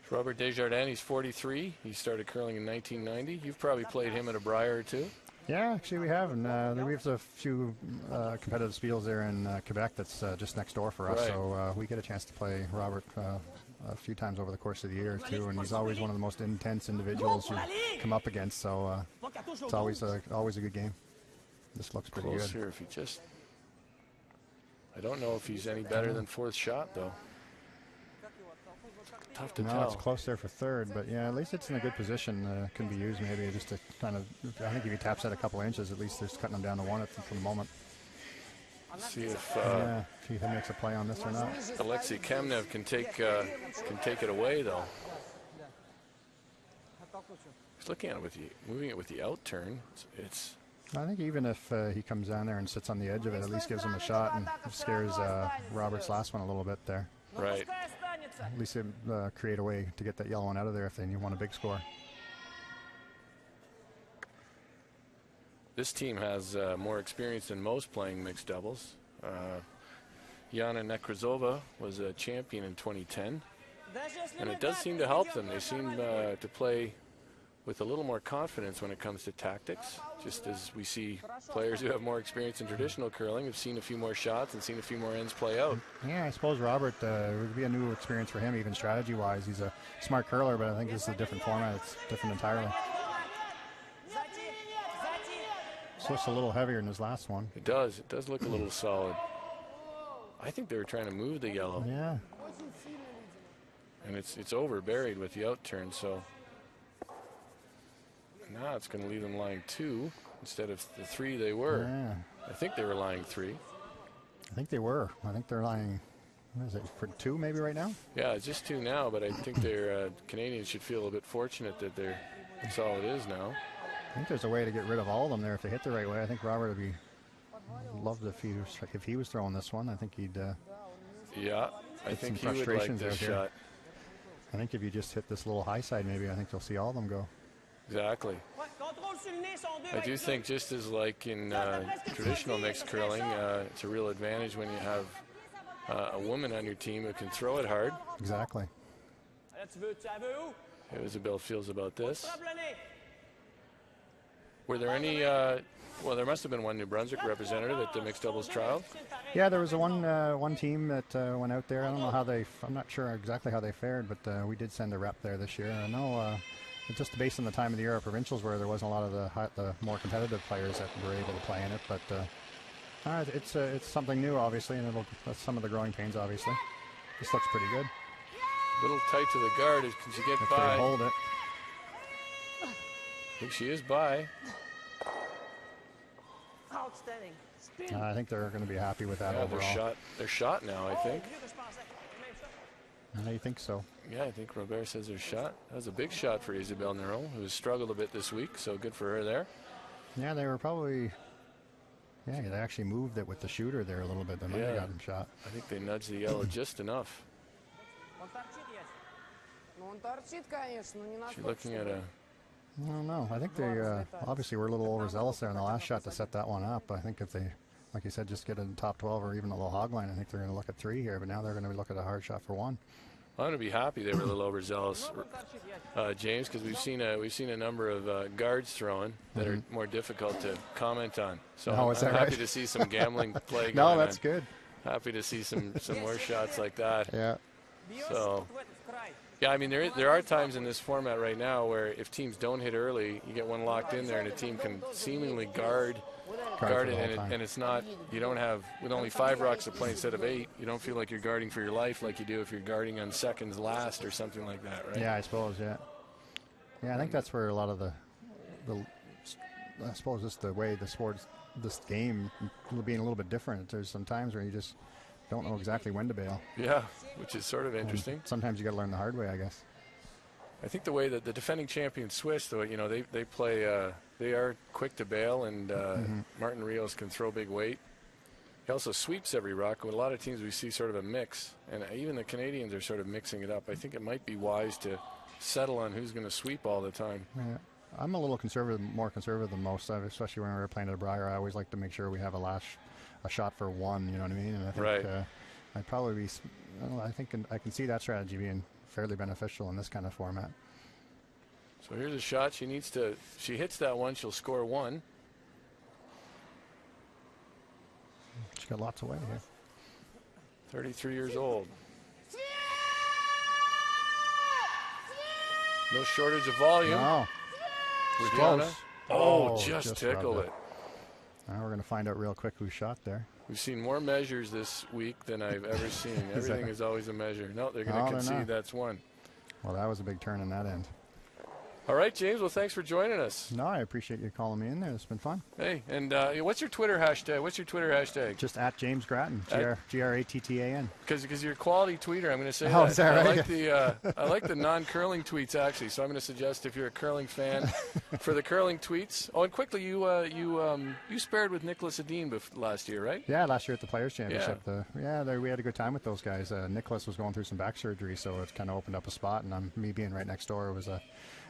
Robert Desjardins, he's 43. He started curling in 1990. You've probably played him at a Brier or 2. Yeah, actually we have. And we have a few competitive spiels there in Quebec that's just next door for us. Right. So we get a chance to play Robert a few times over the course of the year, too. And he's always one of the most intense individuals you come up against. So it's always a good game. This looks pretty Close good. here if he just... I don't know if he's any better than 4th shot, though. Tough to No, tell. it's close there for third, but yeah, at least it's in a good position. Can be used maybe just to kind of, I think if he taps that a couple inches, at least there's cutting him down to one for the moment. See if see if he makes a play on this or not. Alexei Kamnev can take it away though. He's looking at it with moving it with the out turn. It's I think even if he comes down there and sits on the edge of it, at least gives him a shot and scares Robert's last one a little bit there. right. At least create a way to get that yellow one out of there if they want a big score. This team has more experience than most playing mixed doubles. Yana Nekrazova was a champion in 2010, and it does seem to help them. They seem to play with a little more confidence when it comes to tactics, just as we see players who have more experience in traditional curling have seen a few more shots and seen a few more ends play out. Yeah, I suppose Robert would be a new experience for him, even strategy-wise. He's a smart curler, but I think this is a different format. It's different entirely. It's just a little heavier than his last one. It does look a little solid. I think they were trying to move the yellow. Yeah. And it's over, buried with the out turn, so now it's going to leave them lying 2 instead of the 3 they were. Yeah. I think they were lying 3. I think they were. I think they're lying, what is it, for 2 maybe right now? Yeah, it's just 2 now, but I think their Canadians should feel a bit fortunate that that's all it is now. I think there's a way to get rid of all of them there if they hit the right way. I think Robert would be loved if he was throwing this one. I think he'd Yeah, I think he would like frustrations this out here. shot. I think if you just hit this little high side, maybe I think you'll see all of them go. Exactly. I do think just as like in traditional mixed curling, it's a real advantage when you have a woman on your team who can throw it hard. Exactly. How Isabel feels about this. Were there any, well, there must have been one New Brunswick representative at the mixed doubles trial. Yeah, there was one team that went out there. I don't know how I'm not sure exactly how they fared, but we did send a rep there this year. I know just based on the time of the year, our provincials where there wasn't a lot of the more competitive players that were able to play in it, but it's something new, obviously, and that's some of the growing pains, obviously. This looks pretty good. A little tight to the guard. Can she get If by? they hold it. I think she is by. Outstanding. I think they're going to be happy with that Yeah, overall. they're shot now, I think. I think so. Yeah, I think Robert says they're shot. That was a big shot for Isabelle Neron, who has struggled a bit this week, so good for her there. Yeah, they were probably. Yeah, they actually moved it with the shooter there a little bit. They might have gotten shot. I think they nudged the yellow just enough. She's looking at a. I don't know. I think they obviously were a little overzealous there in the last shot to set that one up. I think if they, like you said, just get in the top 12 or even a low hog line, I think they're going to look at 3 here. But now they're going to look at a hard shot for 1. I'm going to be happy they were a little overzealous, James, because we've seen a number of guards throwing that are more difficult to comment on. So I'm happy to see some gambling play going on. No, that's good. Happy to see some more shots like that. Yeah. So. Yeah, I mean, there are times in this format right now where if teams don't hit early, you get one locked in there and a team can seemingly guard it, and it's not, you don't have, with only 5 rocks to play instead of 8, you don't feel like you're guarding for your life like you do if you're guarding on seconds last or something like that, right? Yeah, I suppose, yeah. Yeah, I think that's where a lot of the I suppose just the way the sports, this game being a little bit different. There's some times where you just don't know exactly when to bail. Yeah, which is sort of interesting. And sometimes you got to learn the hard way, I guess. I think the way that the defending champion Swiss, though, you know, they play, they are quick to bail, and Martin Rios can throw big weight. He also sweeps every rock. With a lot of teams, we see sort of a mix, and even the Canadians are sort of mixing it up. I think it might be wise to settle on who's going to sweep all the time. Yeah. I'm a little more conservative than most, especially when we're playing at a Briar. I always like to make sure we have a shot for 1. You know what I mean? And I think I'd probably be. I think I can see that strategy being fairly beneficial in this kind of format. So here's a shot. She needs to. If she hits that one, she'll score 1. She's got lots of weight here. 33 years old. No shortage of volume. No. Close. Oh, just tickled it. Now we're going to find out real quick who shot there. We've seen more measures this week than I've ever seen. Everything is always a measure. No, they're going to concede. That's one. Well, that was a big turn on that end. All right, James. Well, thanks for joining us. No, I appreciate you calling me in there. It's been fun. Hey, and what's your Twitter hashtag? Just at James Grattan, Grattan. Because you're a quality tweeter, I'm going to say that. Is that right? I like the non-curling tweets actually. So I'm going to suggest if you're a curling fan, for the curling tweets. Oh, and quickly, you spared with Nicholas Edin last year, right? Yeah, last year at the Players Championship. We had a good time with those guys. Nicholas was going through some back surgery, so it kind of opened up a spot. And me being right next door was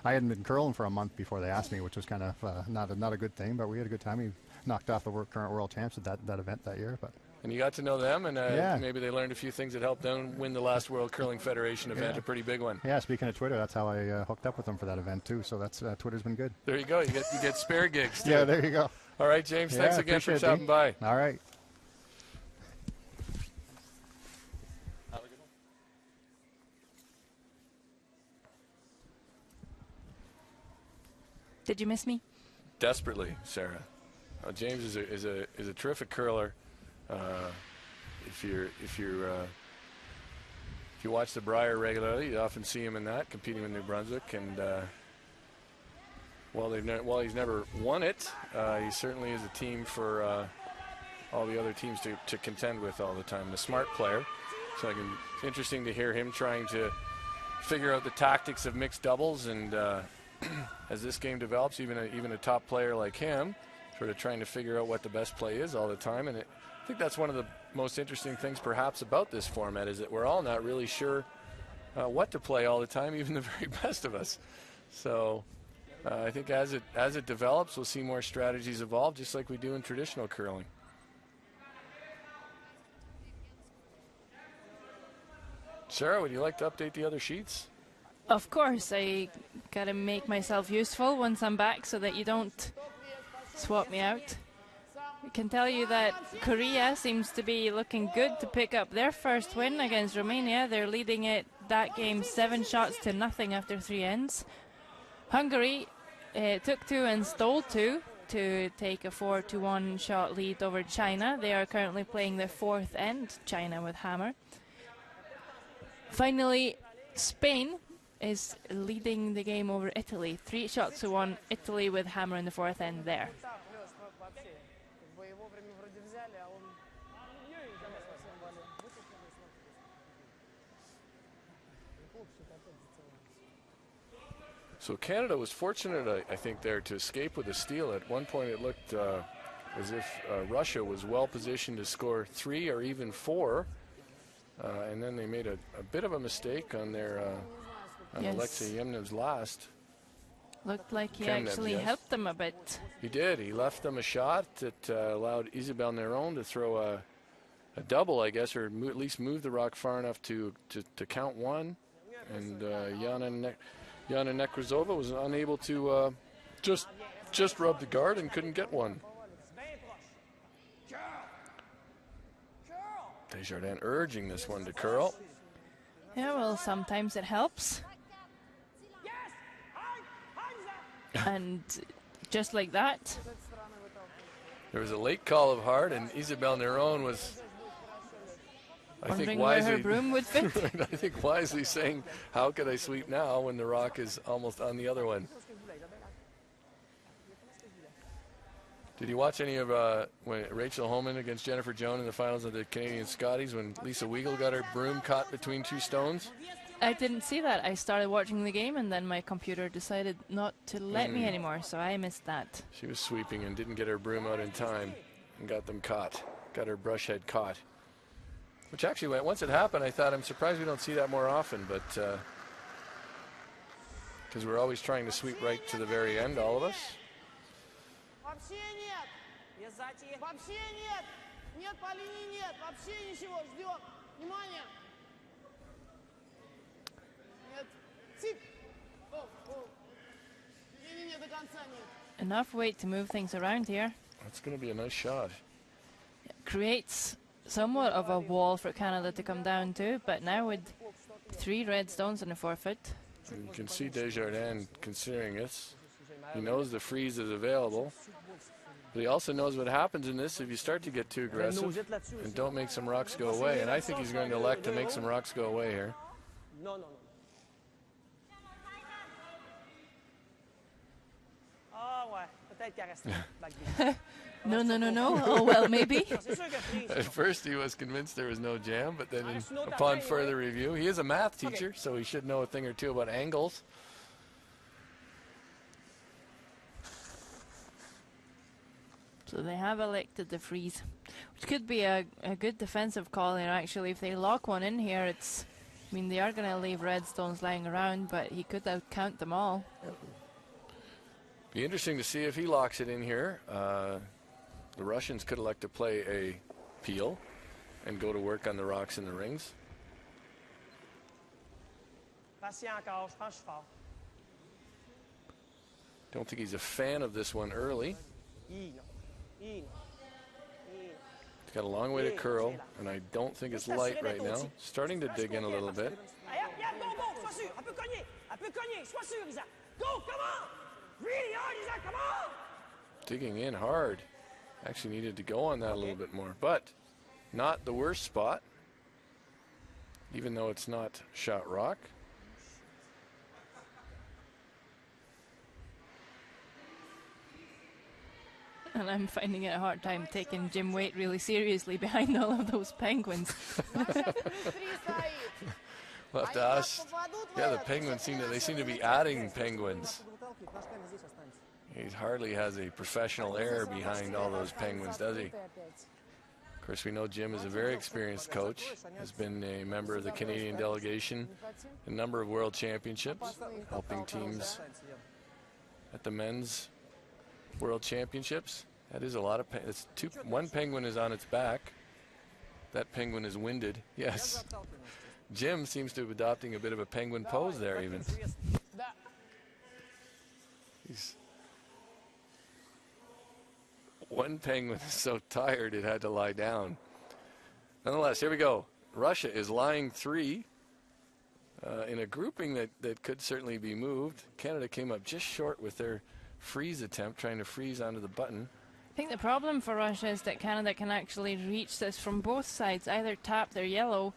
I hadn't been curling for a month before they asked me, which was kind of not a good thing, but we had a good time. We knocked off the current world champs at that event that year. And you got to know them, and maybe they learned a few things that helped them win the last World Curling Federation event, a pretty big one. Yeah, speaking of Twitter, that's how I hooked up with them for that event too. So that's Twitter's been good. There you go. You get spare gigs too. Yeah, there you go. All right, James. Thanks again for stopping by. All right. Did you miss me? Desperately, Sarah. James is a terrific curler. If you watch the Brier regularly, you often see him in that, competing with New Brunswick. And while he's never won it, he certainly is a team for all the other teams to contend with all the time. A smart player. So it's interesting to hear him trying to figure out the tactics of mixed doubles, and as this game develops, even a top player like him, sort of trying to figure out what the best play is all the time. And I think that's one of the most interesting things perhaps about this format, is that we're all not really sure what to play all the time, even the very best of us. So I think as it develops, we'll see more strategies evolve, just like we do in traditional curling. Sarah, would you like to update the other sheets? Of course, I gotta make myself useful once I'm back so that you don't swap me out. I can tell you that Korea seems to be looking good to pick up their first win against Romania. They're leading that game 7-0 after 3 ends. Hungary took 2 and stole 2 to take a 4-1 shot lead over China. They are currently playing their 4th end, China with hammer. Finally, Spain is leading the game over Italy. 3-1, Italy with hammer in the 4th end there. So Canada was fortunate, I think, there to escape with a steal. At one point it looked as if Russia was well positioned to score 3 or even 4. And then they made a bit of a mistake on their Alexei Yemnev's last. Looked like he actually helped them a bit. He did. He left them a shot that allowed Isabelle Néron to throw a double, I guess, or at least move the rock far enough to count 1. And Yana Nekrasova was unable to just rub the guard and couldn't get one. Desjardins urging this one to curl. Yeah, well, sometimes it helps. And just like that. There was a late call of hard, and Isabelle Néron was, I think, wisely, where her broom would fit. I think wisely saying, how could I sweep now when the rock is almost on the other one? Did you watch any of when Rachel Homan against Jennifer Jones in the finals of the Canadian Scotties when Lisa Weigel got her broom caught between 2 stones? I didn't see that. I started watching the game and then my computer decided not to let me anymore, so I missed that. She was sweeping and didn't get her broom out in time and got them caught. Got her brush head caught. Which actually, once it happened, I thought, I'm surprised we don't see that more often, but because we're always trying to sweep right to the very end, all of us. Вообще нет. Вообще нет. Нет по линии, нет. Вообще ничего. Ждем. Внимание. Нет. Цып. Не до конца нет. Enough weight to move things around here. That's going to be a nice shot. It creates somewhat of a wall for Canada to come down to, but now with 3 red stones and a forfeit. And you can see Desjardins considering it. He knows the freeze is available. But he also knows what happens in this if you start to get too aggressive and don't make some rocks go away. And I think he's going to elect to make some rocks go away here. Non, non, non. Ah ouais, peut-être qu'elle reste back. No, no, no, no. Oh, well, maybe. C'est sûr que freeze. At first he was convinced there was no jam, but then upon further review, he is a math teacher, so he should know a thing or two about angles. So they have elected the freeze, which could be a good defensive call here, actually. If they lock one in here, it's... I mean, they are going to leave red stones lying around, but he could count them all. Be interesting to see if he locks it in here. The Russians could elect to play a peel and go to work on the rocks in the rings. Patient encore, je pense que je suis fort. Don't think he's a fan of this one early. He's He's got a long way to curl, and I don't think it's light right now. Starting to dig in a little bit. sois sûr. Elle peut cogner. Elle peut cogner. Sois sûr, Isaac. Go, come on. Really hard, Isaac, come on. Digging in hard. Actually needed to go on that a little bit more, but not the worst spot, even though it's not shot rock. And I'm finding it a hard time taking Jim Waite really seriously behind all of those penguins. We'll have to ask. Yeah, the penguins seem to be adding penguins. He hardly has a professional air behind all those penguins, does he? Of course, we know Jim is a very experienced coach, has been a member of the Canadian delegation, a number of world championships, helping teams at the men's world championships. That is a lot of one penguin is on its back. That penguin is winded. Yes. Jim seems to be adopting a bit of a penguin pose there even. One penguin is so tired it had to lie down. Nonetheless, here we go. Russia is lying 3 in a grouping that could certainly be moved. Canada came up just short with their freeze attempt, trying to freeze onto the button. I think the problem for Russia is that Canada can actually reach this from both sides, either tap their yellow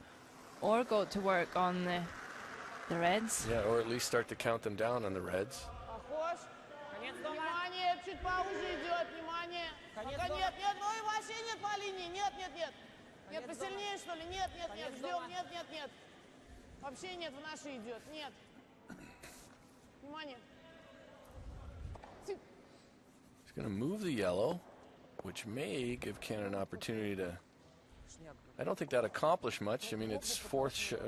or go to work on the reds. Yeah, or at least start to count them down on the reds. Внимание, чуть повыше идет, внимание. Пока нет, нет, ой, вообще нет по линии, нет, нет, нет. Нет, посильнее, что ли? Нет, нет, нет, ждем, нет, нет, нет. Вообще нет, в наши идет, нет. Внимание. He's going to move the yellow, which may give Canada an opportunity to... I don't think that accomplished much. I mean, it's 4th shot,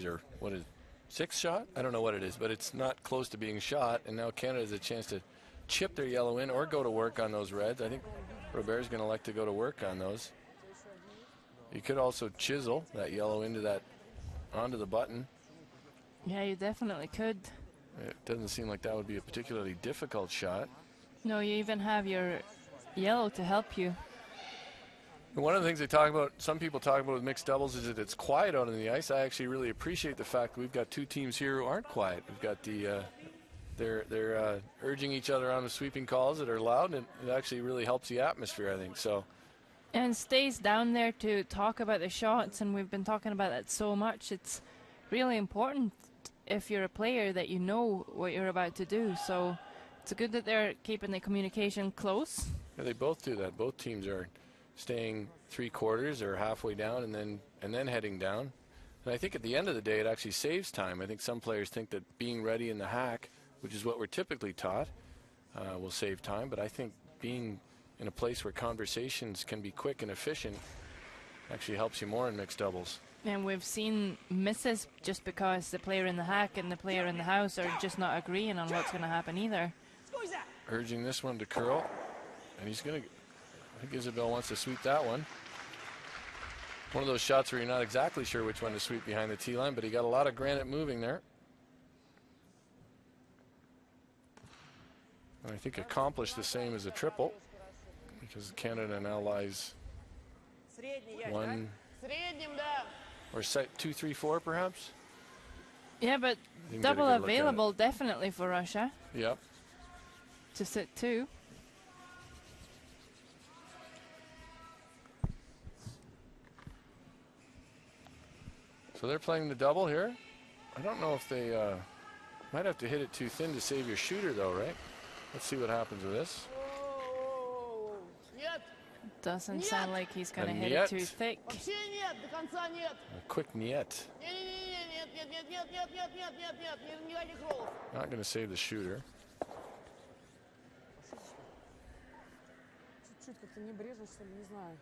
or what is it, 6th shot? I don't know what it is, but it's not close to being shot, and now Canada has a chance to chip their yellow in or go to work on those reds. I think Robert's going to like to go to work on those. You could also chisel that yellow onto the button. Yeah, you definitely could. It doesn't seem like that would be a particularly difficult shot. No, you even have your yellow to help you. And one of the things they talk about, some people talk about with mixed doubles, is that it's quiet out on the ice. I actually really appreciate the fact that we've got 2 teams here who aren't quiet. We've got they're urging each other on the sweeping calls that are loud, and it actually really helps the atmosphere, I think. So. And stays down there to talk about the shots, and we've been talking about that so much. It's really important if you're a player that you know what you're about to do. So it's good that they're keeping the communication close. Yeah, they both do that. Both teams are staying 3/4 or halfway down and then heading down. And I think at the end of the day it actually saves time. I think some players think that being ready in the hack, which is what we're typically taught, will save time. But I think being in a place where conversations can be quick and efficient actually helps you more in mixed doubles. And we've seen misses just because the player in the hack and the player in the house are just not agreeing on what's going to happen either. Urging this one to curl, and he's going to... I think Isabel wants to sweep that one. One of those shots where you're not exactly sure which one to sweep behind the tee line, but he got a lot of granite moving there. And I think accomplished the same as a triple, because Canada now lies 1 or set 2, 3, 4 perhaps. Yeah, but double available definitely for Russia. Yep. To sit 2. So they're playing the double here. I don't know if they might have to hit it too thin to save your shooter, though, right? Let's see what happens with this. Нет. Doesn't sound like he's going to A hit niet. it too thick. Вообще нет. До конца нет. A quick niet. Нет. Никаких роллов. Not going to save the shooter. Чуть-чуть как-то небрежно, что ли, не знаю.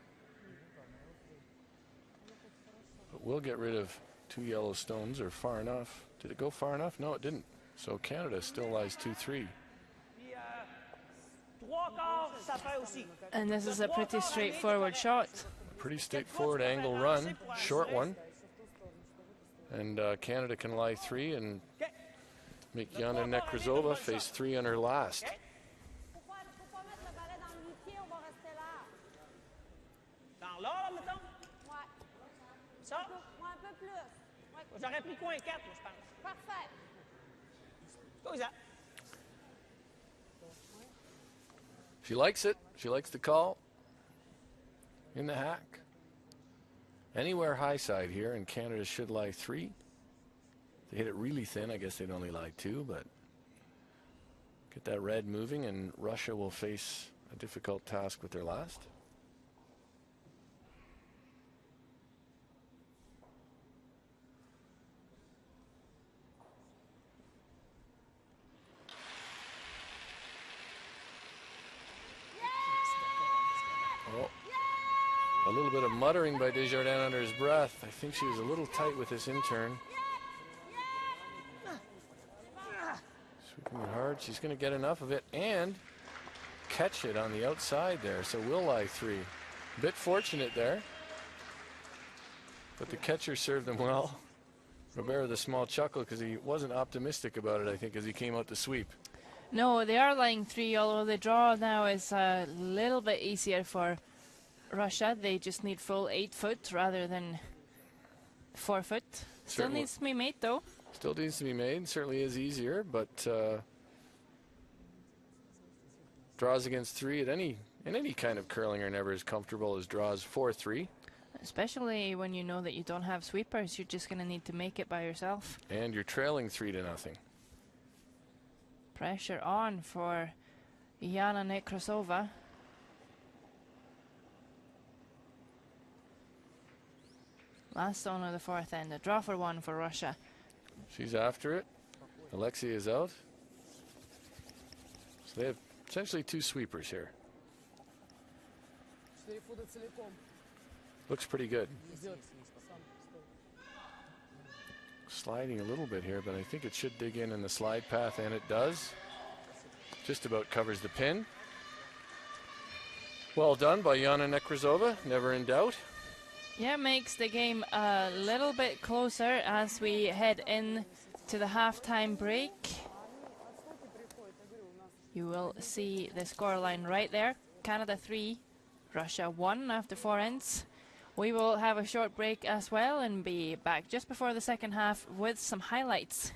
But we'll get rid of 2 yellow stones, or far enough. Did it go far enough? No, it didn't. So Canada still lies 2-3. And this is a pretty straightforward shot. Pretty straightforward angle run, short one. And Canada can lie 3 and make Yana Nekrasova face 3 on her last. Faut pas mettre le balai dans le pied, on va rester là. Dans l'or, mettons. Ouais. Ça? Ouais, un peu plus. Ouais, J'aurais pris coin 4, moi, je pense. parfait. Go, Isaac. She likes it. She likes the call. In the hack. Anywhere high side here, and Canada should lie 3. If they hit it really thin, I guess they'd only lie 2, but get that red moving, and Russia will face a difficult task with their last. Oh, a little bit of muttering by Desjardins under his breath. I think she was a little tight with this intern. Sweeping it hard. She's going to get enough of it and catch it on the outside there. So we'll lie 3. A bit fortunate there, but the catcher served them well. Robert with a small chuckle because he wasn't optimistic about it, I think, as he came out to sweep. No, they are lying 3, although the draw now is a little bit easier for Russia. They just need full 8 foot rather than 4 foot. Still Certainly. needs to be made, though. Still needs to be made. Certainly is easier, but draws against 3 at in any kind of curling are never as comfortable as draws 4-3. Especially when you know that you don't have sweepers. You're just going to need to make it by yourself. And you're trailing 3-0. Pressure on for Yana Nekrasova. Last stone of the 4th end. A draw for 1 for Russia. She's after it. Alexia is out. So they have essentially 2 sweepers here. 4 фута целиком. Looks pretty good. Идет. Sliding a little bit here, but I think it should dig in the slide path, and it does. Just about covers the pin. Well done by Yana Nekrasova, never in doubt. Yeah, makes the game a little bit closer as we head in to the halftime break. You will see the scoreline right there. Canada 3, Russia 1 after 4 ends. We will have a short break as well and be back just before the second half with some highlights.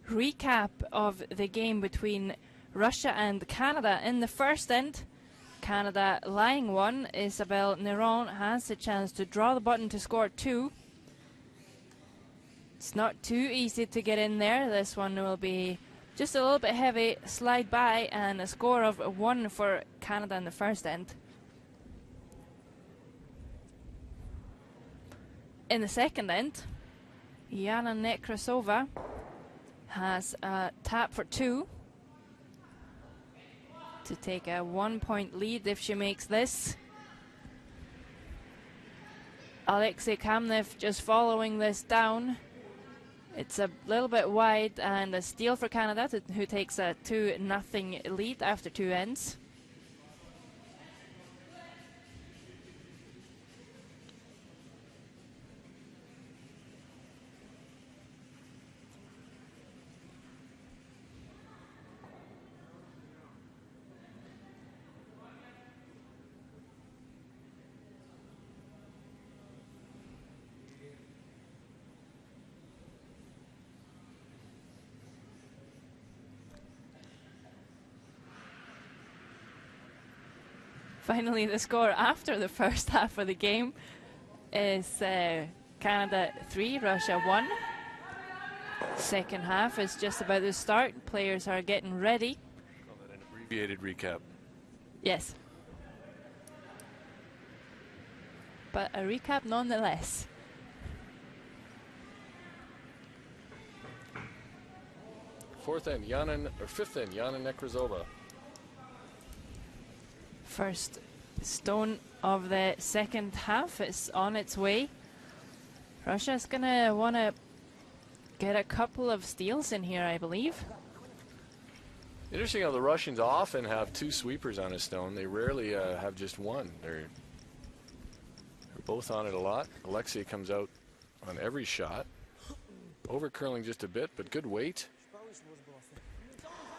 recap of the game between Russia and Canada. In the first end, Canada lying 1. Isabelle Neron has the chance to draw the button to score 2. It's not too easy to get in there. This one will be just a little bit heavy, slide by, and a score of 1 for Canada in the first end. In the second end, Yana Nekrasova has a tap for 2 to take a 1-point lead if she makes this. Alexei Kamnev just following this down. It's a little bit wide, and a steal for Canada, who takes a 2-0 lead after 2 ends. Finally, the score after the first half of the game is Canada 3, Russia 1. Second half is just about to start. Players are getting ready. Call that an abbreviated recap. Yes. But a recap nonetheless. Fifth end, Yana Nekrasova. First stone of the second half is on its way. Russia's gonna want to get a couple of steals in here, I believe. Interesting how the Russians often have 2 sweepers on a stone. They rarely have just one. They're both on it a lot. Alexei comes out on every shot. Overcurling just a bit, but good weight.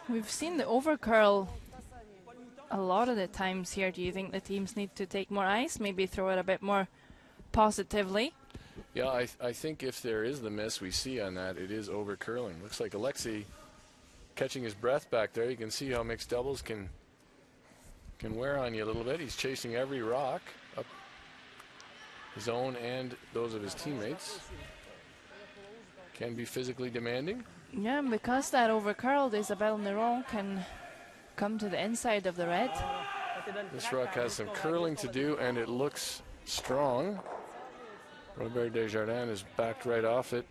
We've seen the overcurl a lot of the times here. Do you think the teams need to take more ice, maybe throw it a bit more positively? Yeah, I think if there is the miss we see on that, it is overcurling. Looks like Alexei catching his breath back there. You can see how mixed doubles can wear on you a little bit. He's chasing every rock up his own and those of his teammates. Can be physically demanding. Yeah, and because that overcurled, Isabelle Neron can come to the inside of the red. This rock has some curling to do, and it looks strong. Robert Desjardins is backed right off it.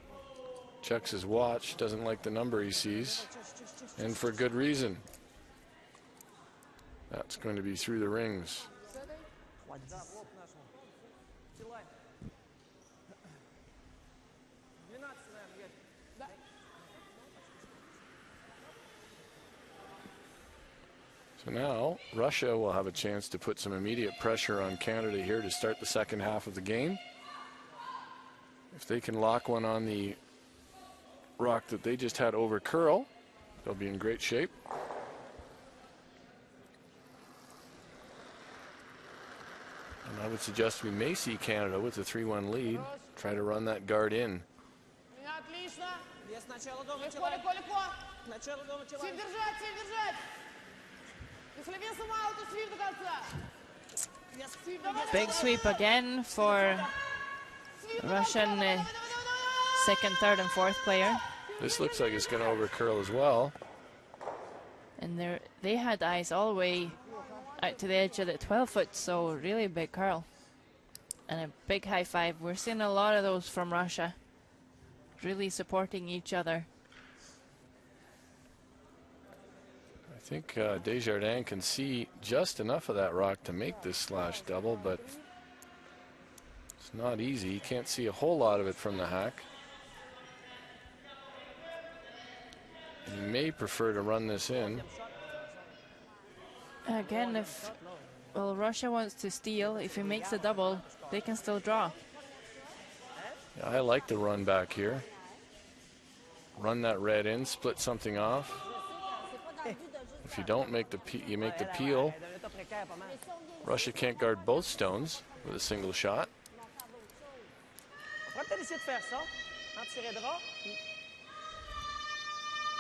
Checks his watch, doesn't like the number he sees, and for good reason. That's going to be through the rings. So now Russia will have a chance to put some immediate pressure on Canada here to start the second half of the game. If they can lock one on the rock that they just had over curl, they'll be in great shape. And I would suggest we may see Canada with a 3-1 lead try to run that guard in. Big sweep again for Russian second, third, and fourth player. This looks like it's going to overcurl as well. And they had eyes all the way out to the edge of the 12-foot, so really big curl. And a big high five. We're seeing a lot of those from Russia, really supporting each other. I think Desjardins can see just enough of that rock to make this slash double, but it's not easy. You can't see a whole lot of it from the hack. And he may prefer to run this in. Again, if Russia wants to steal, if he makes a double, they can still draw. Yeah, I like the run back here. Run that red in, split something off. If you don't make the you make the peel. Russia can't guard both stones with a single shot.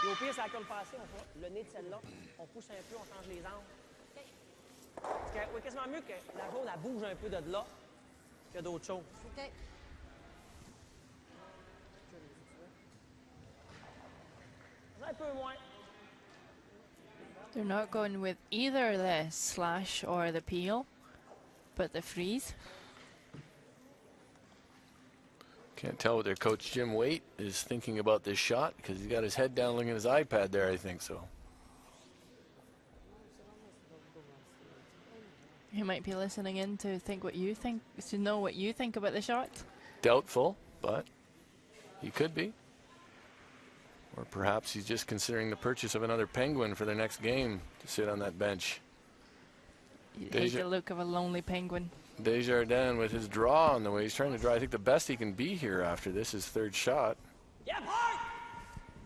Et au pire, c'est la colle passée, on fera le nez de celle-là. On pousse un peu, on change les angles. Parce que, oui, quasiment mieux que la jaune, elle bouge un peu de là que d'autres choses. OK. Un peu moins. They're not going with either the slash or the peel, but the freeze. Can't tell what their coach Jim Waite is thinking about this shot because he's got his head down looking at his iPad there, I think so. He might be listening in to think what you think, to know what you think about the shot. Doubtful, but he could be. Or perhaps he's just considering the purchase of another penguin for their next game to sit on that bench. You hate the look of a lonely penguin. Desjardins with his draw on the way. He's trying to draw, I think, the best he can be here after this, his third shot. Yep, hard!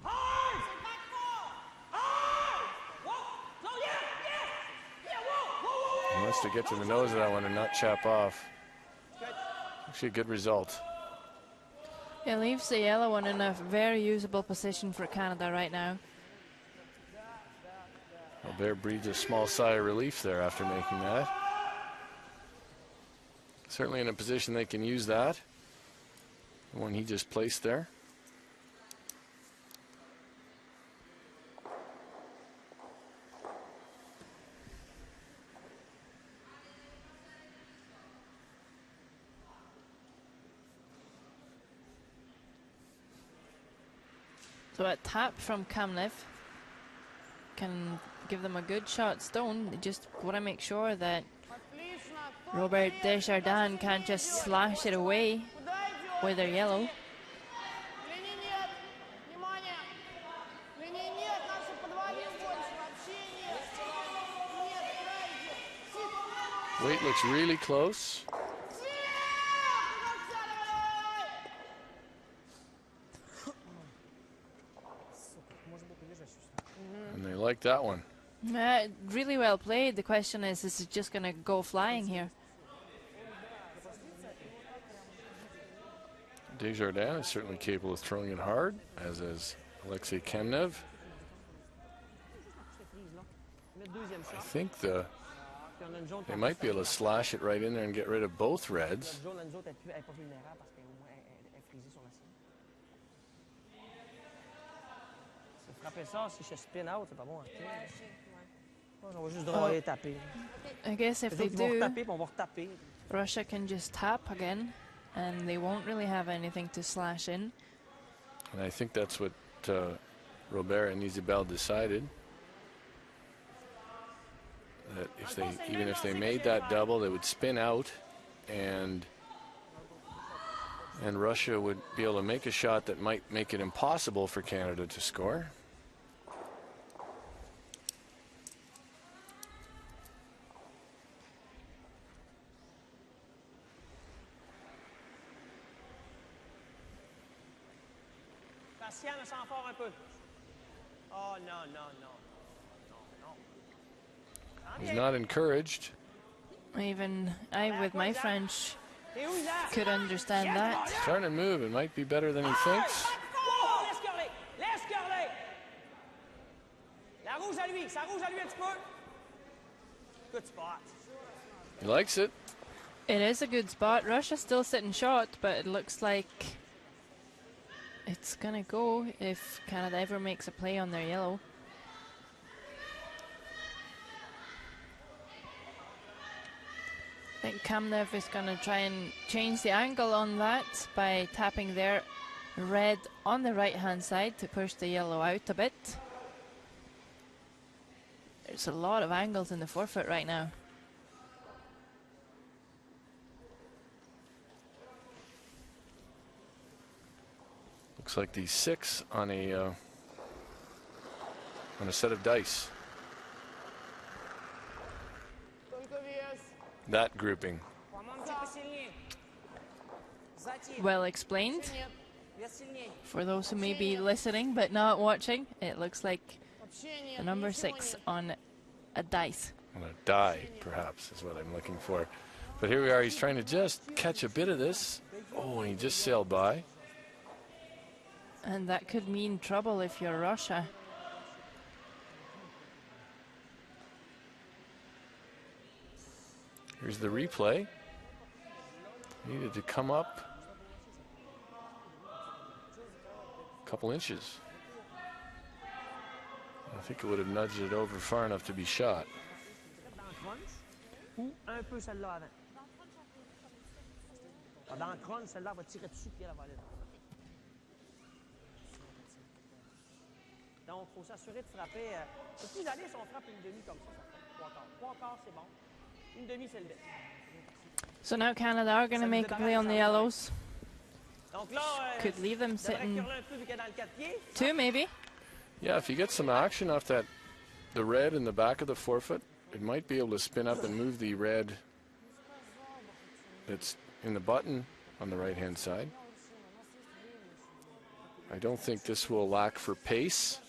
Hard! Hard! Whoa! Slow, yeah! Whoa! He wants to get to the nose of that one and not chap off. Actually, a good result. It leaves the yellow one in a very usable position for Canada right now. Albert breathes a small sigh of relief there after making that. Certainly in a position they can use that. The one he just placed there. So a tap from Kamlev can give them a good shot stone. They just want to make sure that Robert Desjardins can't just slash it away with their yellow. Waite looks really close. And they like that one. Really well played. The question is it just going to go flying here? Desjardins is certainly capable of throwing it hard, as is Alexei Kamnev. I think they might be able to slash it right in there and get rid of both reds. I guess if they do, Russia can just tap again, and they won't really have anything to slash in. And I think that's what Robert and Isabelle decided. That if they, even if they made that double, they would spin out, and Russia would be able to make a shot that might make it impossible for Canada to score. Oh, no, no, no. He's not encouraged. Even I, with my French, could understand that. Trying to move, it might be better than he thinks. Good spot. He likes it. It is a good spot. Russia's still sitting short, but it looks like it's gonna go if Canada ever makes a play on their yellow. I think Kamnev is going to try and change the angle on that by tapping their red on the right hand side to push the yellow out a bit. There's a lot of angles in the forefoot right now. Looks like the 6 on a set of dice. That grouping. Well explained. For those who may be listening but not watching, it looks like the number 6 on a dice. On a die, perhaps, is what I'm looking for. But here we are. He's trying to just catch a bit of this. Oh, and he just sailed by. And that could mean trouble if you're Russia. Here's the replay. Needed to come up a couple inches. I think it would have nudged it over far enough to be shot. Dans le crunch ou un peu celle-là avant? Ah, dans le crunch, celle-là va tirer dessus puis elle va aller là. Donc, il faut s'assurer de frapper. Le plus aller si on frappe une demi comme ça. Trois quarts. Trois quarts, c'est bon. Une demi, c'est le dé. So now Canada are going to make a play on the yellows. Donc là, Could leave them sitting un peu vu qu'elle est dans le 4 pieds. 2 maybe. Yeah, if you get some action off that, the red in the back of the forefoot, it might be able to spin up and move the red that's in the button on the right-hand side. I don't think this will lack for pace.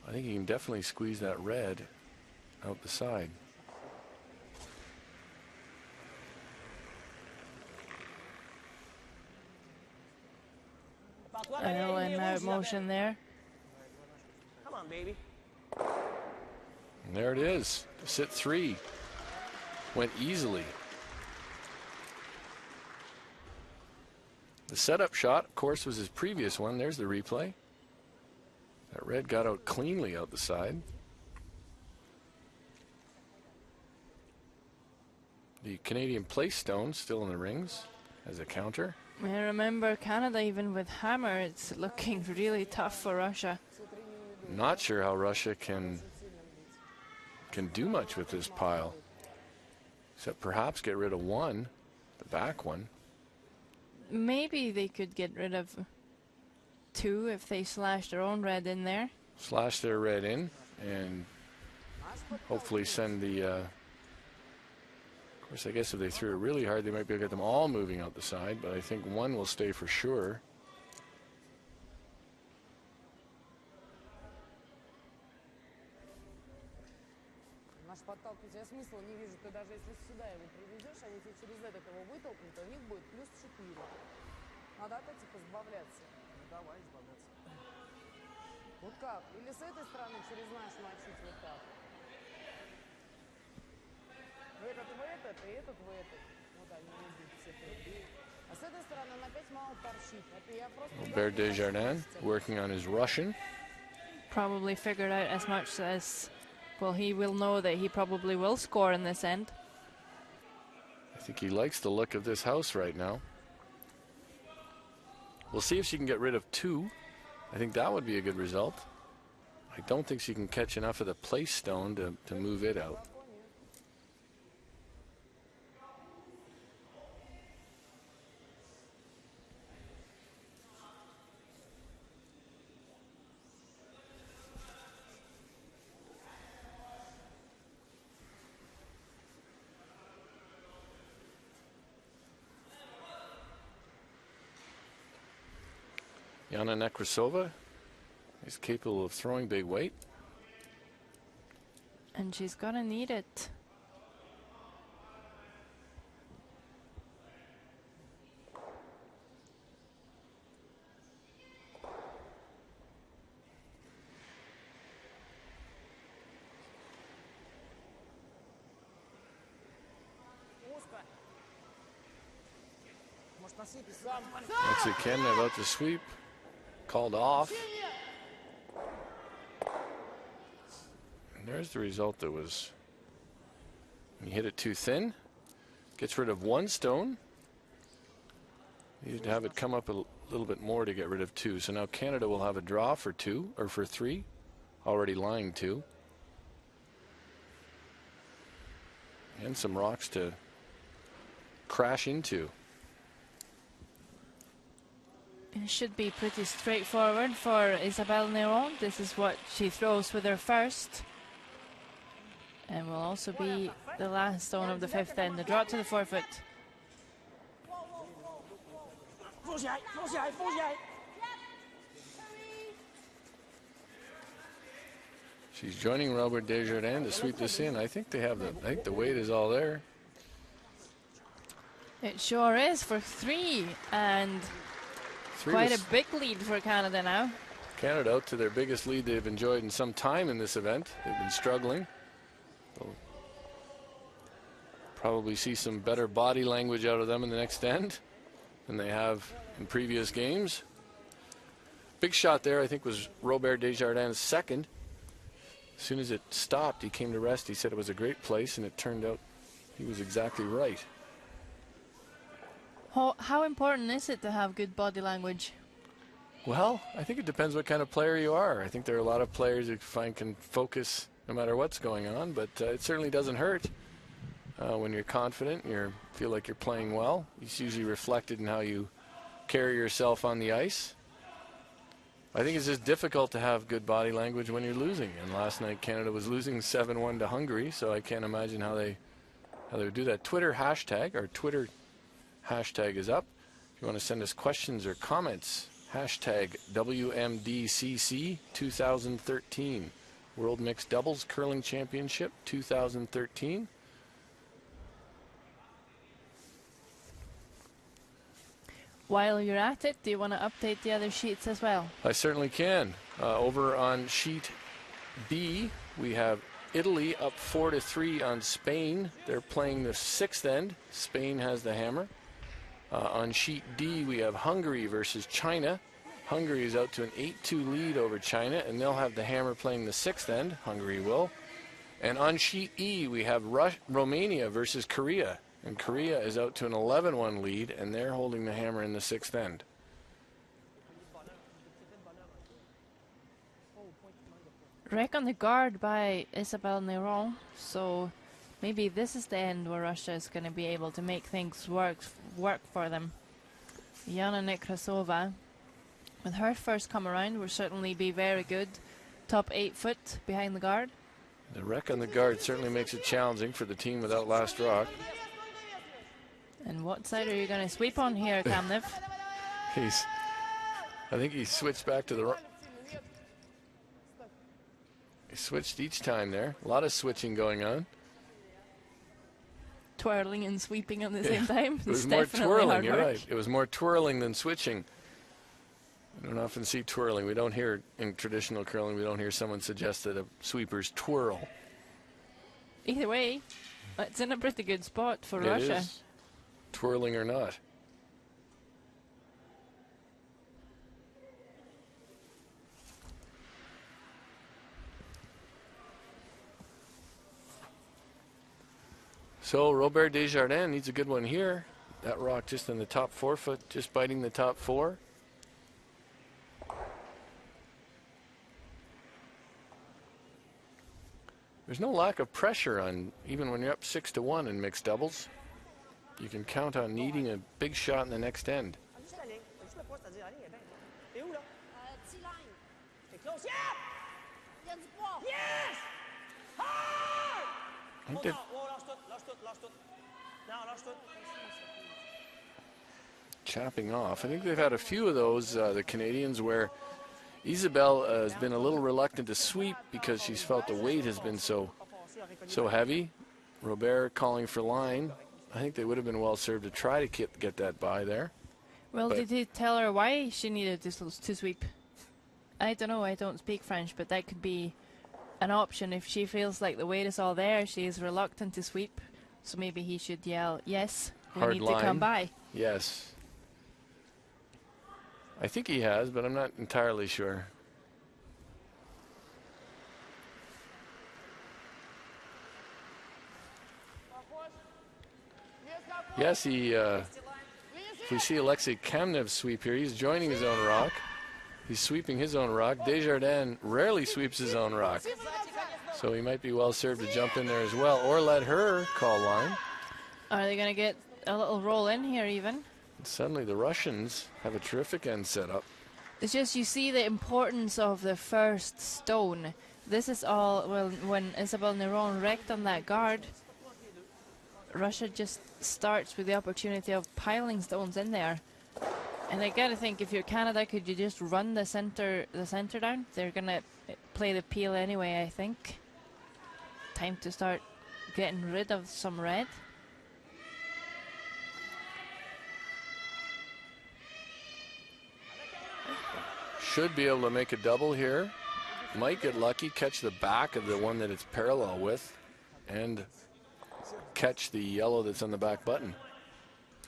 I think you can definitely squeeze that red out the side. I know in motion there. Come on, baby. And there it is. Sit 3. Went easily. The setup shot, of course, was his previous one. There's the replay. That red got out cleanly out the side. The Canadian place stone still in the rings as a counter. I remember Canada, even with hammer, it's looking really tough for Russia. Not sure how Russia can do much with this pile, except perhaps get rid of one, the back one. Maybe they could get rid of 2 if they slash their own red in there. Slash their red in and hopefully send the of course, I guess if they threw it really hard, they might be able to get them all moving out the side, but I think one will stay for sure. Наш подталкивать, я смысла не вижу. Ты даже если сюда его приведешь, они тебе через этот его вытолкнут, у них будет плюс 4. Надо от этих избавляться. Ну давай избавляться. Вот как? Или с этой стороны через наш мочить вот так. Этот в этот, и этот в этот. Вот они идут все три. А с этой стороны он опять мало торчит. Это я просто... Robert Desjardins working on his Russian. Probably figured out as much as, well, he will know that he probably will score in this end. I think he likes the look of this house right now. We'll see if she can get rid of 2. I think that would be a good result. I don't think she can catch enough of the place stone to move it out. Yana Nekrasova is capable of throwing big weight. And she's gonna need it. Once again, about to sweep. Called off. And there's the result that was, when you hit it too thin, gets rid of 1 stone. Needed to have it come up a little bit more to get rid of 2. So now Canada will have a draw for 2, or for 3, already lying 2. And some rocks to crash into. It should be pretty straightforward for Isabelle Néron. This is what she throws with her first. And will also be the last stone of the 5th end. The draw to the forefoot. She's joining Robert Desjardins to sweep this in. I think they have I think the weight is all there. It sure is for 3. And Quite a big lead for Canada now. Canada out to their biggest lead they've enjoyed in some time in this event. They've been struggling. They'll probably see some better body language out of them in the next end than they have in previous games. Big shot there, I think, was Robert Desjardins' second. As soon as it stopped, he came to rest. He said it was a great place, and it turned out he was exactly right. How important is it to have good body language? Well, I think it depends what kind of player you are. I think there are a lot of players who can focus no matter what's going on, but it certainly doesn't hurt when you're confident, you feel like you're playing well. It's usually reflected in how you carry yourself on the ice. I think it's just difficult to have good body language when you're losing. And last night Canada was losing 7-1 to Hungary, so I can't imagine how they would do that. Twitter hashtag is up. If you want to send us questions or comments, hashtag WMDCC 2013. World Mixed Doubles Curling Championship 2013. While you're at it, do you want to update the other sheets as well? I certainly can. Over on sheet B, we have Italy up 4-3 on Spain. They're playing the sixth end. Spain has the hammer. On sheet D, we have Hungary versus China. Hungary is out to an 8-2 lead over China, and they'll have the hammer playing the sixth end. Hungary will. And on sheet E, we have Romania versus Korea. And Korea is out to an 11-1 lead, and they're holding the hammer in the sixth end. Wreck on the guard by Isabelle Néron, so maybe this is the end where Russia is going to be able to make things work for them. Yana Nekrasova, with her first come around, will certainly be very good. Top 8 foot behind the guard. The wreck on the guard certainly makes it challenging for the team without last rock. And what side are you going to sweep on here, Kamnev? I think he switched back to the he switched each time there. A lot of switching going on. Twirling and sweeping at the same time. It was more twirling, you're right. It was more twirling than switching. I don't often see twirling. We don't hear, in traditional curling, we don't hear someone suggest that a sweeper's twirl. Either way, it's in a pretty good spot for Russia. It is. Twirling or not. So Robert Desjardins needs a good one here. That rock just in the top 4 foot, just biting the top 4. There's no lack of pressure on, even when you're up 6-1 in mixed doubles. You can count on needing a big shot in the next end. Chopping off. I think they've had a few of those, the Canadians, where Isabelle has been a little reluctant to sweep because she's felt the weight has been so heavy. Robert calling for line. I think they would have been well served to try to get that by there. Well, did he tell her why she needed to sweep? I don't know, I don't speak French, but that could be an option. If she feels like the weight is all there, she is reluctant to sweep. So maybe he should yell, yes, we Hard need line. to come by. Yes. I think he has, but I'm not entirely sure. Yes, if we see Alexei Kamnev sweep here, he's joining his own rock. He's sweeping his own rock. Desjardins rarely sweeps his own rock. So he might be well served to jump in there as well, or let her call line. Are they going to get a little roll in here even? And suddenly the Russians have a terrific end set up. It's just you see the importance of the first stone. This is all, well, when Isabelle Néron wrecked on that guard, Russia just starts with the opportunity of piling stones in there. And I gotta think, if you're Canada, could you just run the center down? They're gonna play the peel anyway, I think. Time to start getting rid of some red. should be able to make a double here. Might get lucky, catch the back of the one that it's parallel with, and catch the yellow that's on the back button.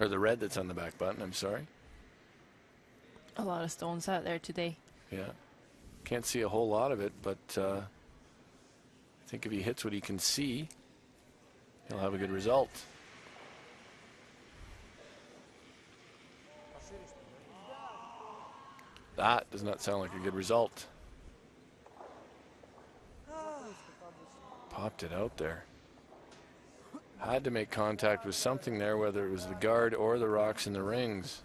Or the red that's on the back button, I'm sorry. A lot of stones out there today. Yeah. Can't see a whole lot of it, but I think if he hits what he can see, he'll have a good result. That does not sound like a good result. Popped it out there. Had to make contact with something there, whether it was the guard or the rocks in the rings.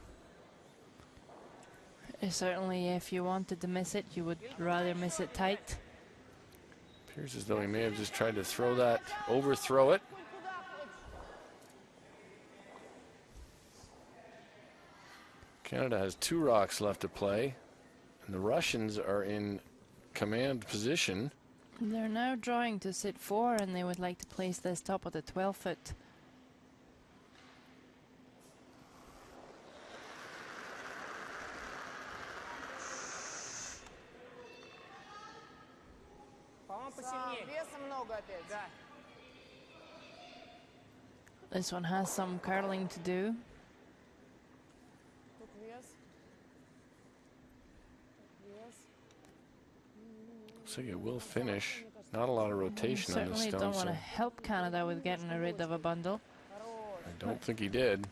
Certainly, if you wanted to miss it, you would rather miss it tight. Appears as though he may have just tried to throw that, overthrow it. Canada has 2 rocks left to play, and the Russians are in command position. They're now drawing to sit 4, and they would like to place this top of the 12-foot. This one has some curling to do. So it will finish. Not a lot of rotation on this Certainly stone. don't want So to help Canada with getting rid of a bundle. I don't think he did.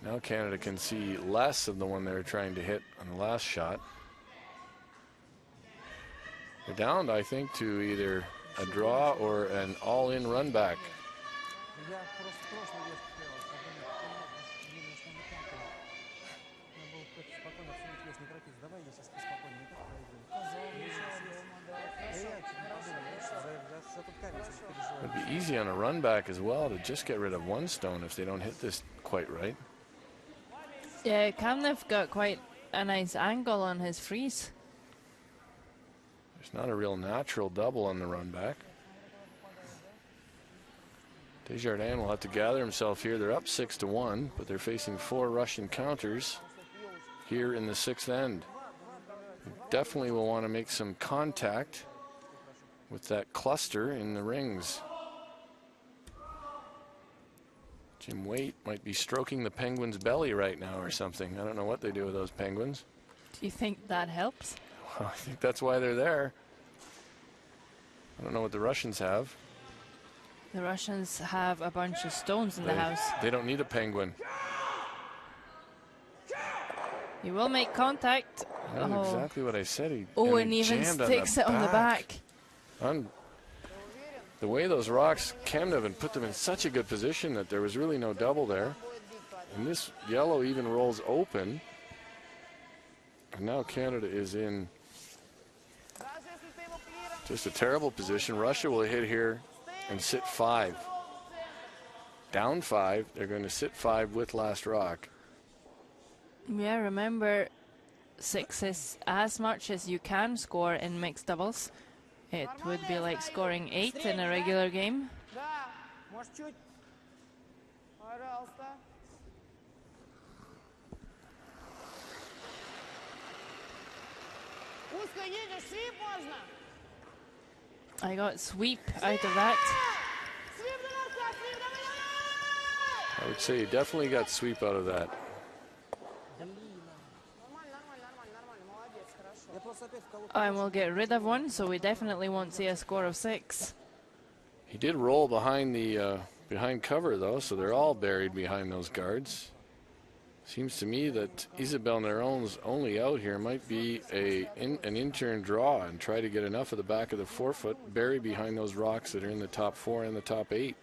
Now Canada can see less of the one they were trying to hit on the last shot. They're down, I think, to either a draw or an all-in run back. It'd be easy on a run back as well to just get rid of 1 stone if they don't hit this quite right. Yeah, Kamnev got quite a nice angle on his freeze. There's not a real natural double on the run back. Desjardins will have to gather himself here. They're up 6-1, but they're facing 4 Russian counters here in the 6th end. Definitely will want to make some contact with that cluster in the rings. Jim Waite might be stroking the penguin's belly right now or something. I don't know what they do with those penguins. Do you think that helps? Well, I think that's why they're there. I don't know what the Russians have. The Russians have a bunch of stones in the house. They don't need a penguin. He will make contact. That's exactly what I said. He And even sticks it on the back. The way those rocks Kamnev and put them in such a good position that there was really no double there. And this yellow even rolls open. And now Canada is in just a terrible position. Russia will hit here and sit 5. Down 5. They're going to sit 5 with last rock. Yeah, remember, 6 is as much as you can score in mixed doubles. It would be like scoring 8 in a regular game. I got sweep out of that. I would say you definitely got sweep out of that. And we'll get rid of 1, so we definitely won't see a score of 6. He did roll behind the behind cover though, so they're all buried behind those guards. Seems to me that Isabelle Neron's only out here might be an in-turn draw and try to get enough of the back of the 4-foot buried behind those rocks that are in the top 4 and the top 8.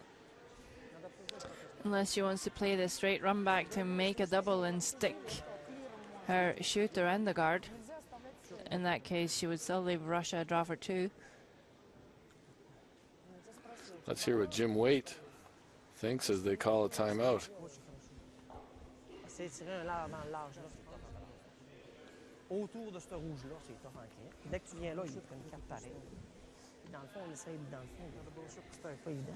Unless she wants to play the straight run back to make a double and stick her shooter and the guard. In that case, she would still leave Russia a draw for 2. Let's hear what Jim Waite thinks as they call a timeout. Autour de ce rouge-là, c'est tough en crit. Dès que tu viens là, il joue comme une carte pareille. Dans le fond, on essaye, dans le fond, c'est pas évident.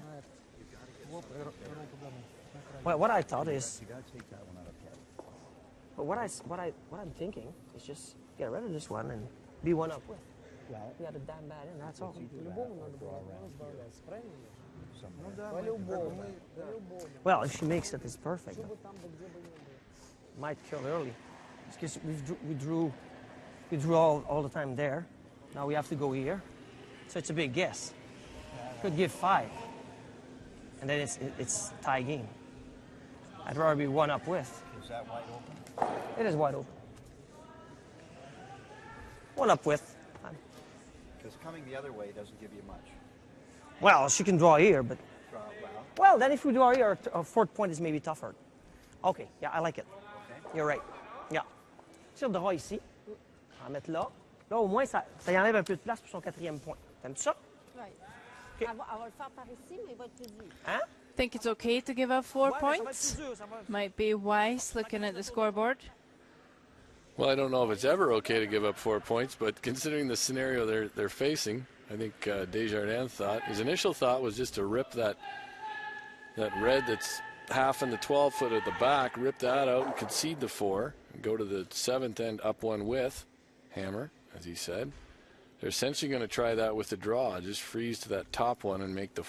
Well, what I thought is, But what I'm thinking is just get rid of this one and be one up with. Well, We had a damn bad end, that's all. По-любому надо было разбавляться, правильно? По-любому. По-любому. Well, if she makes it, it's perfect. Что бы там бы где бы ни было. Might kill early. Because we drew all the time there. Now we have to go here. So it's a big guess. Could give 5. And then it's tie game. I'd rather be one up with. is that wide open? It is wide open. One up with. Because coming the other way doesn't give you much. Well, she can draw here, but... Draw well. Well, then if we draw here, a 4th point is maybe tougher. Okay, yeah, I like it. Okay. You're right. Yeah. Si on draw ici, on va mettre là. Là, au moins, ça y enlève un peu de place pour son 4e point. T'aimes ça? Ouais. Ok. Elle va le faire par ici, mais il va être plus dur. Hein? Think it's okay to give up 4 Ouais, mais ça va être points? plus dur, ça va- Might be wise looking at the scoreboard. Well, I don't know if it's ever okay to give up 4 points, but considering the scenario they're facing, I think Desjardins thought his initial thought was just to rip that red that's half in the 12 foot at the back, rip that out and concede the 4, and go to the 7th end up one with hammer, as he said. They're essentially going to try that with the draw, just freeze to that top one and make the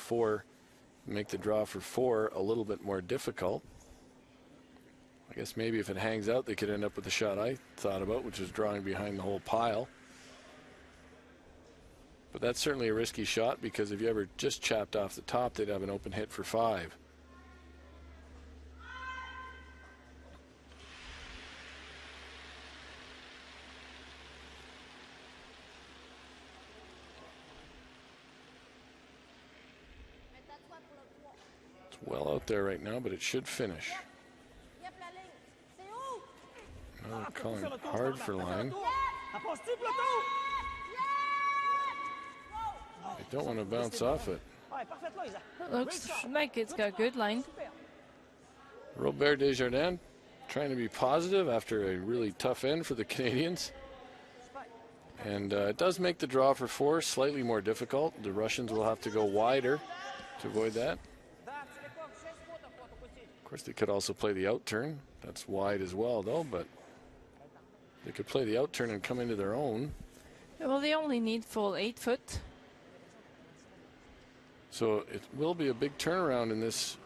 draw for 4 a little bit more difficult. I guess maybe if it hangs out, they could end up with the shot I thought about, which was drawing behind the whole pile. But that's certainly a risky shot, because if you ever just chapped off the top, they'd have an open hit for 5. It's well out there right now, but it should finish. Yep, la ligne. C'est où? Now they're calling hard for line. Ça passe-tu, Plateau? They don't want to bounce off it. Ouais, parfait là, Isa. It looks like it's got good line. Super. Robert Desjardins trying to be positive after a really tough end for the Canadians. And it does make the draw for 4 slightly more difficult. The Russians will have to go wider to avoid that. Of course, they could also play the out turn. That's wide as well, though, but they could play the out turn and come into their own. Well, they only need full 8 foot. So it will be a big turnaround in this,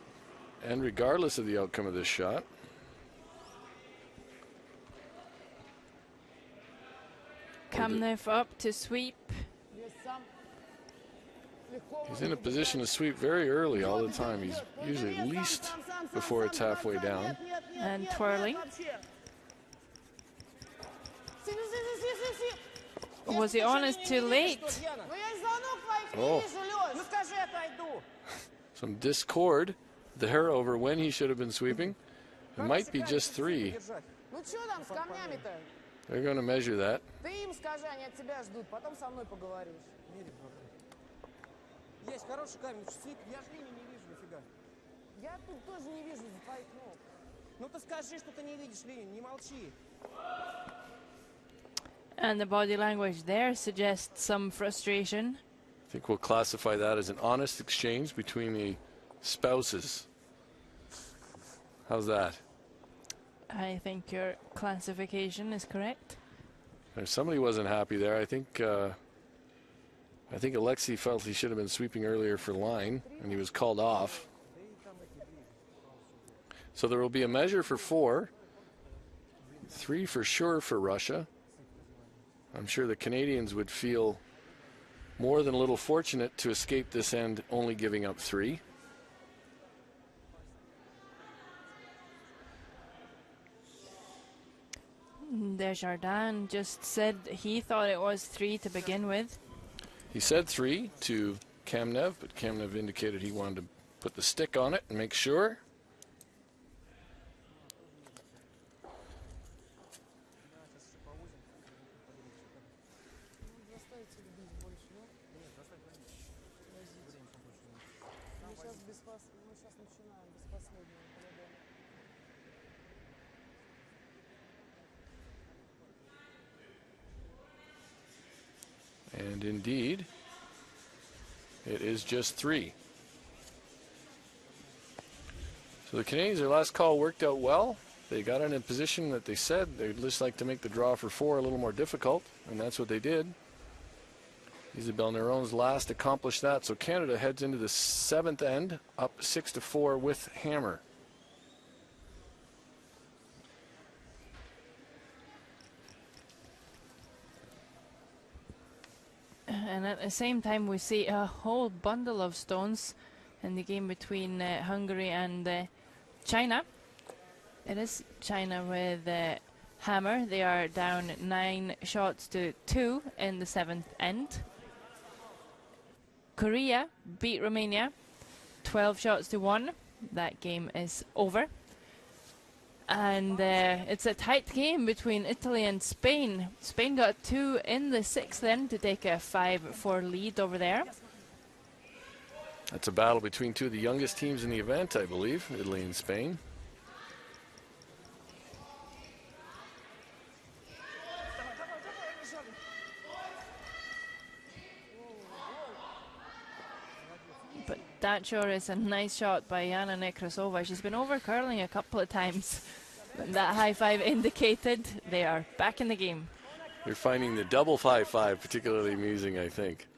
and regardless of the outcome of this shot. Kamnev up to sweep. Здесь сам легко He's in a position to sweep very early all the time. He's usually at least before it's halfway down. And twirling. Was he honest too late? Ну я из ног твоих не Oh. вижу, Лёш. Ну скажи, отойду. Some discord there over when he should have been sweeping. It might be just 3. Ну что там с камнями-то? They're going to measure that. Ты им скажи, они от тебя ждут, потом со мной поговоришь. Есть хороший камень, свип, я ж линии не вижу, нифига. Я тут тоже не вижу за твоих ног. Ну ты скажи, что ты не видишь линию, не молчи. And the body language there suggests some frustration. I think we'll classify that as an honest exchange between the spouses. How's that? I think your classification is correct. If somebody wasn't happy there, I think Alexei felt he should have been sweeping earlier for line, and he was called off. So there will be a measure for 4, 3 for sure for Russia. I'm sure the Canadians would feel more than a little fortunate to escape this end only giving up 3. Desjardins just said he thought it was 3 to begin with. He said 3 to Kamnev, but Kamnev indicated he wanted to put the stick on it and make sure. Мы сейчас начинаем без последнего по-любому. And indeed, it is just 3. So the Canadians, their last call worked out well. They got in a position that they said they'd just like to make the draw for 4 a little more difficult, and that's what they did. Isabelle Neron's last accomplished that, so Canada heads into the 7th end, up 6-4 with hammer. And at the same time, we see a whole bundle of stones in the game between Hungary and China. It is China with hammer. They are down 9 shots to 2 in the 7th end. Korea beat Romania 12 shots to 1. That game is over. And it's a tight game between Italy and Spain. Spain got 2 in the 6th end to take a 5-4 lead over there. That's a battle between 2 of the youngest teams in the event, I believe, Italy and Spain. But that sure is a nice shot by Jana Nekrasova. She's been over curling a couple of times. When that high five indicated, they are back in the game. They're finding the double 5-5 particularly amusing, I think.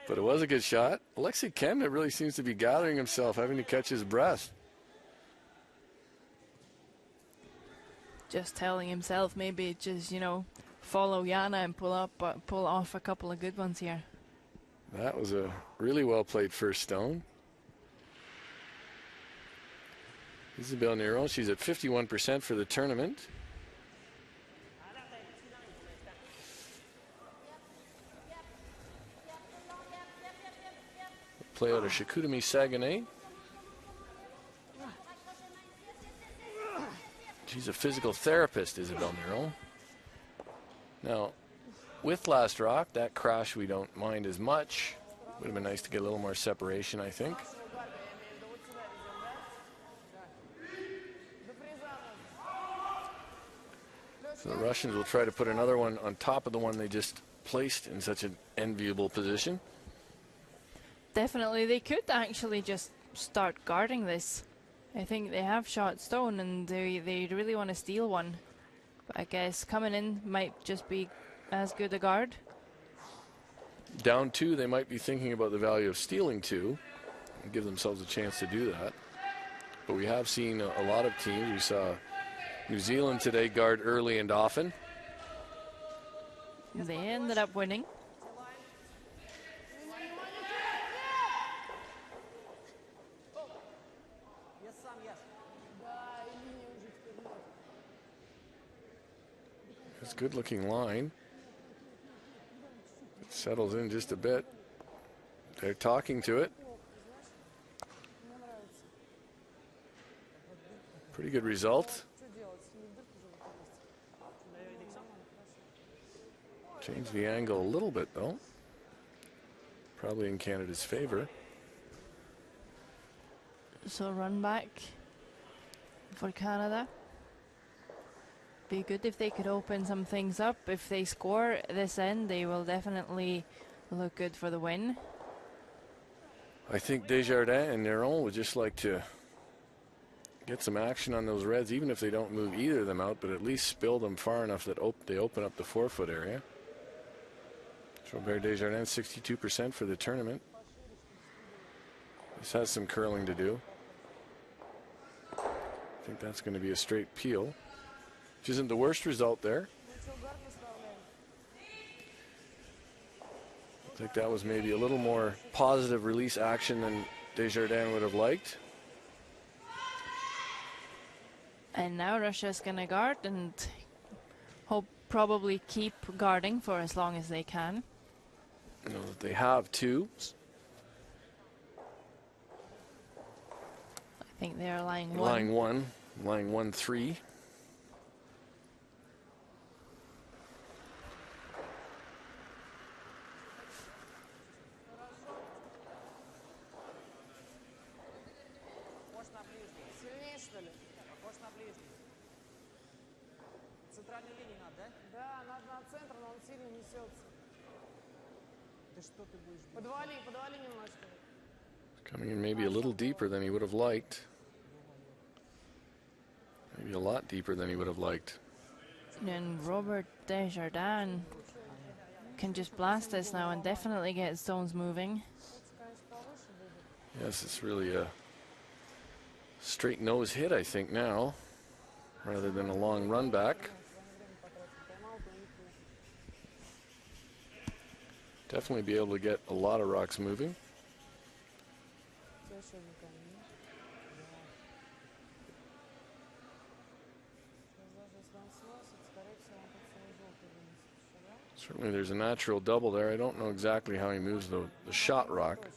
But it was a good shot. Alexei Kemna really seems to be gathering himself, having to catch his breath. Just telling himself maybe just, you know, follow Jana and pull off a couple of good ones here. That was a really well played first stone. Isabelle Neron, she's at 51% for the tournament. Play out of Shikutami Saguenay. She's a physical therapist, Isabelle Neron. Now, with last rock, that crash we don't mind as much. Would have been nice to get a little more separation, I think. So the Russians will try to put another one on top of the one they just placed in such an enviable position. Definitely, they could actually just start guarding this. I think they have shot stone and they really want to steal one. But I guess coming in might just be as good a guard. Down 2, they might be thinking about the value of stealing 2 and give themselves a chance to do that. But we have seen a lot of teams. We saw New Zealand today guard early and often. They ended up winning. It's a good looking line. It settles in just a bit. They're talking to it. Pretty good result. Change the angle a little bit though. Probably in Canada's favor. So run back for Canada. Be good if they could open some things up. If they score this end, they will definitely look good for the win. I think Desjardins and Neron would just like to get some action on those reds, even if they don't move either of them out, but at least spill them far enough that they open up the 4-foot area. Robert Desjardins, 62% for the tournament. This has some curling to do. I think that's going to be a straight peel, which isn't the worst result there. I think that was maybe a little more positive release action than Desjardins would have liked. And now Russia's going to guard and probably keep guarding for as long as they can. You know that they have 2. I think they are lying 1. Lying 1-3. Coming in maybe a little deeper than he would have liked. Maybe Be a lot deeper than he would have liked. And Robert Desjardins can just blast this now and definitely get stones moving. Yes, it's really a straight nose hit, I think, now, rather than a long run back. Definitely be able to get a lot of rocks moving. Certainly there's a natural double there. I don't know exactly how he moves the shot rock.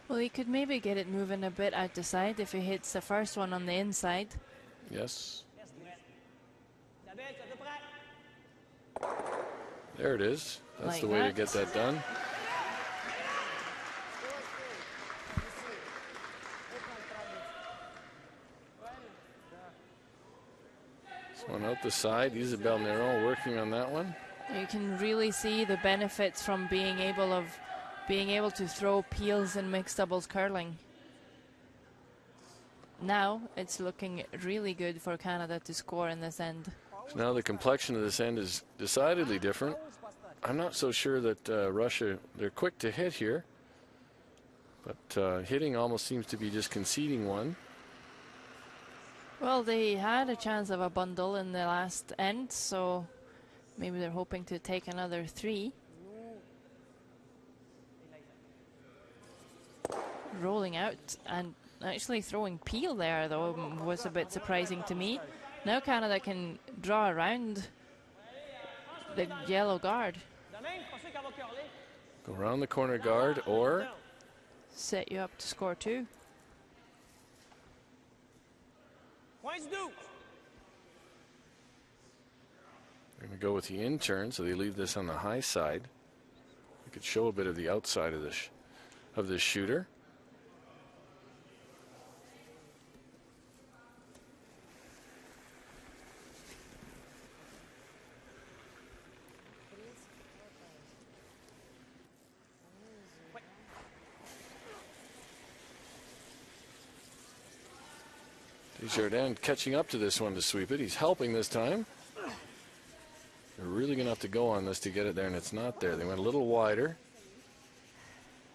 Well, he could maybe get it moving a bit out the side if he hits the first one on the inside. Yes. There it is. That's Like the way that. to get that done. This one out the side. Isabel Neron working on that one. You can really see the benefits from being able to throw peels in mixed doubles curling. Now it's looking really good for Canada to score in this end. So now the complexion of this end is decidedly different. I'm not so sure that Russia, they're quick to hit here, but hitting almost seems to be just conceding one. Well, they had a chance of a bundle in the last end, so maybe they're hoping to take another 3. Rolling out and actually throwing peel there, though, was a bit surprising to me. Now Canada can draw around the yellow guard. Go around the corner guard or Set you up to score 2. they're going to go with the in turn, so they leave this on the high side. You could show a bit of the outside of this shooter. Desjardins catching up to this one to sweep it. He's helping this time. They're really going to have to go on this to get it there, and it's not there. They went a little wider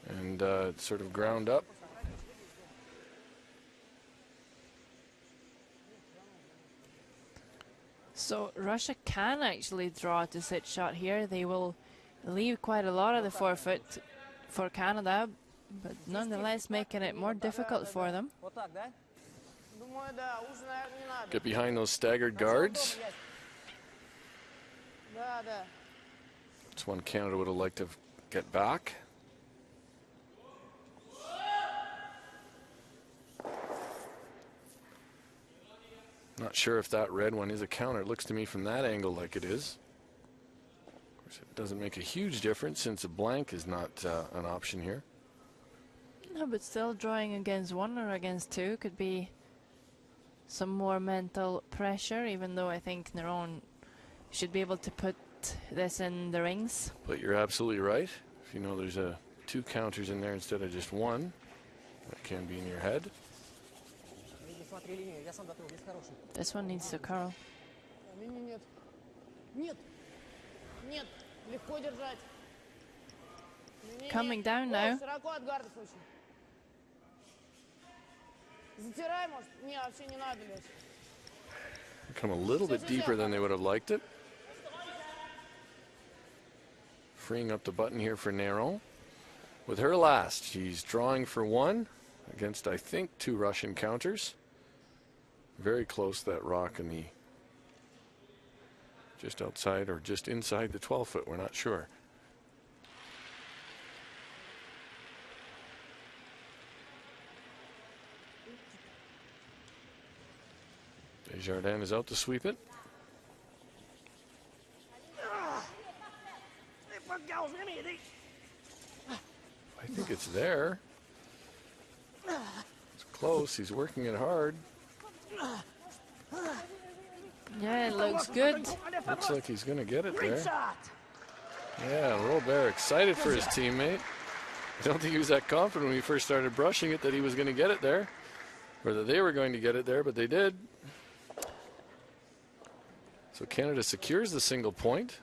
and sort of ground up. So Russia can actually draw to sit shot here. They will leave quite a lot of the forefoot for Canada, but nonetheless making it more difficult for them. Get behind those staggered guards. It's one Canada would have liked to get back. Not sure if that red one is a counter. It looks to me from that angle like it is. Of course, it doesn't make a huge difference since a blank is not an option here. No, but still drawing against 1 or against 2 could be some more mental pressure, even though I think Neron should be able to put this in the rings. But you're absolutely right. If you know there's 2 counters in there instead of just 1, that can be in your head. This one needs to curl. Coming down now. Come a little bit deeper than they would have liked it. Freeing up the button here for Neron. With her last, she's drawing for 1 against, I think, 2 Russian counters. Very close, that rock in the just outside or just inside the 12-foot. We're not sure. Desjardins is out to sweep it. I think it's there. It's close. He's working it hard. Yeah, it looks good. Looks like he's going to get it there. Yeah, Robert excited for his teammate. I don't think he was that confident when he first started brushing it that he was going to get it there, or that they were going to get it there, but they did. So Canada secures the single point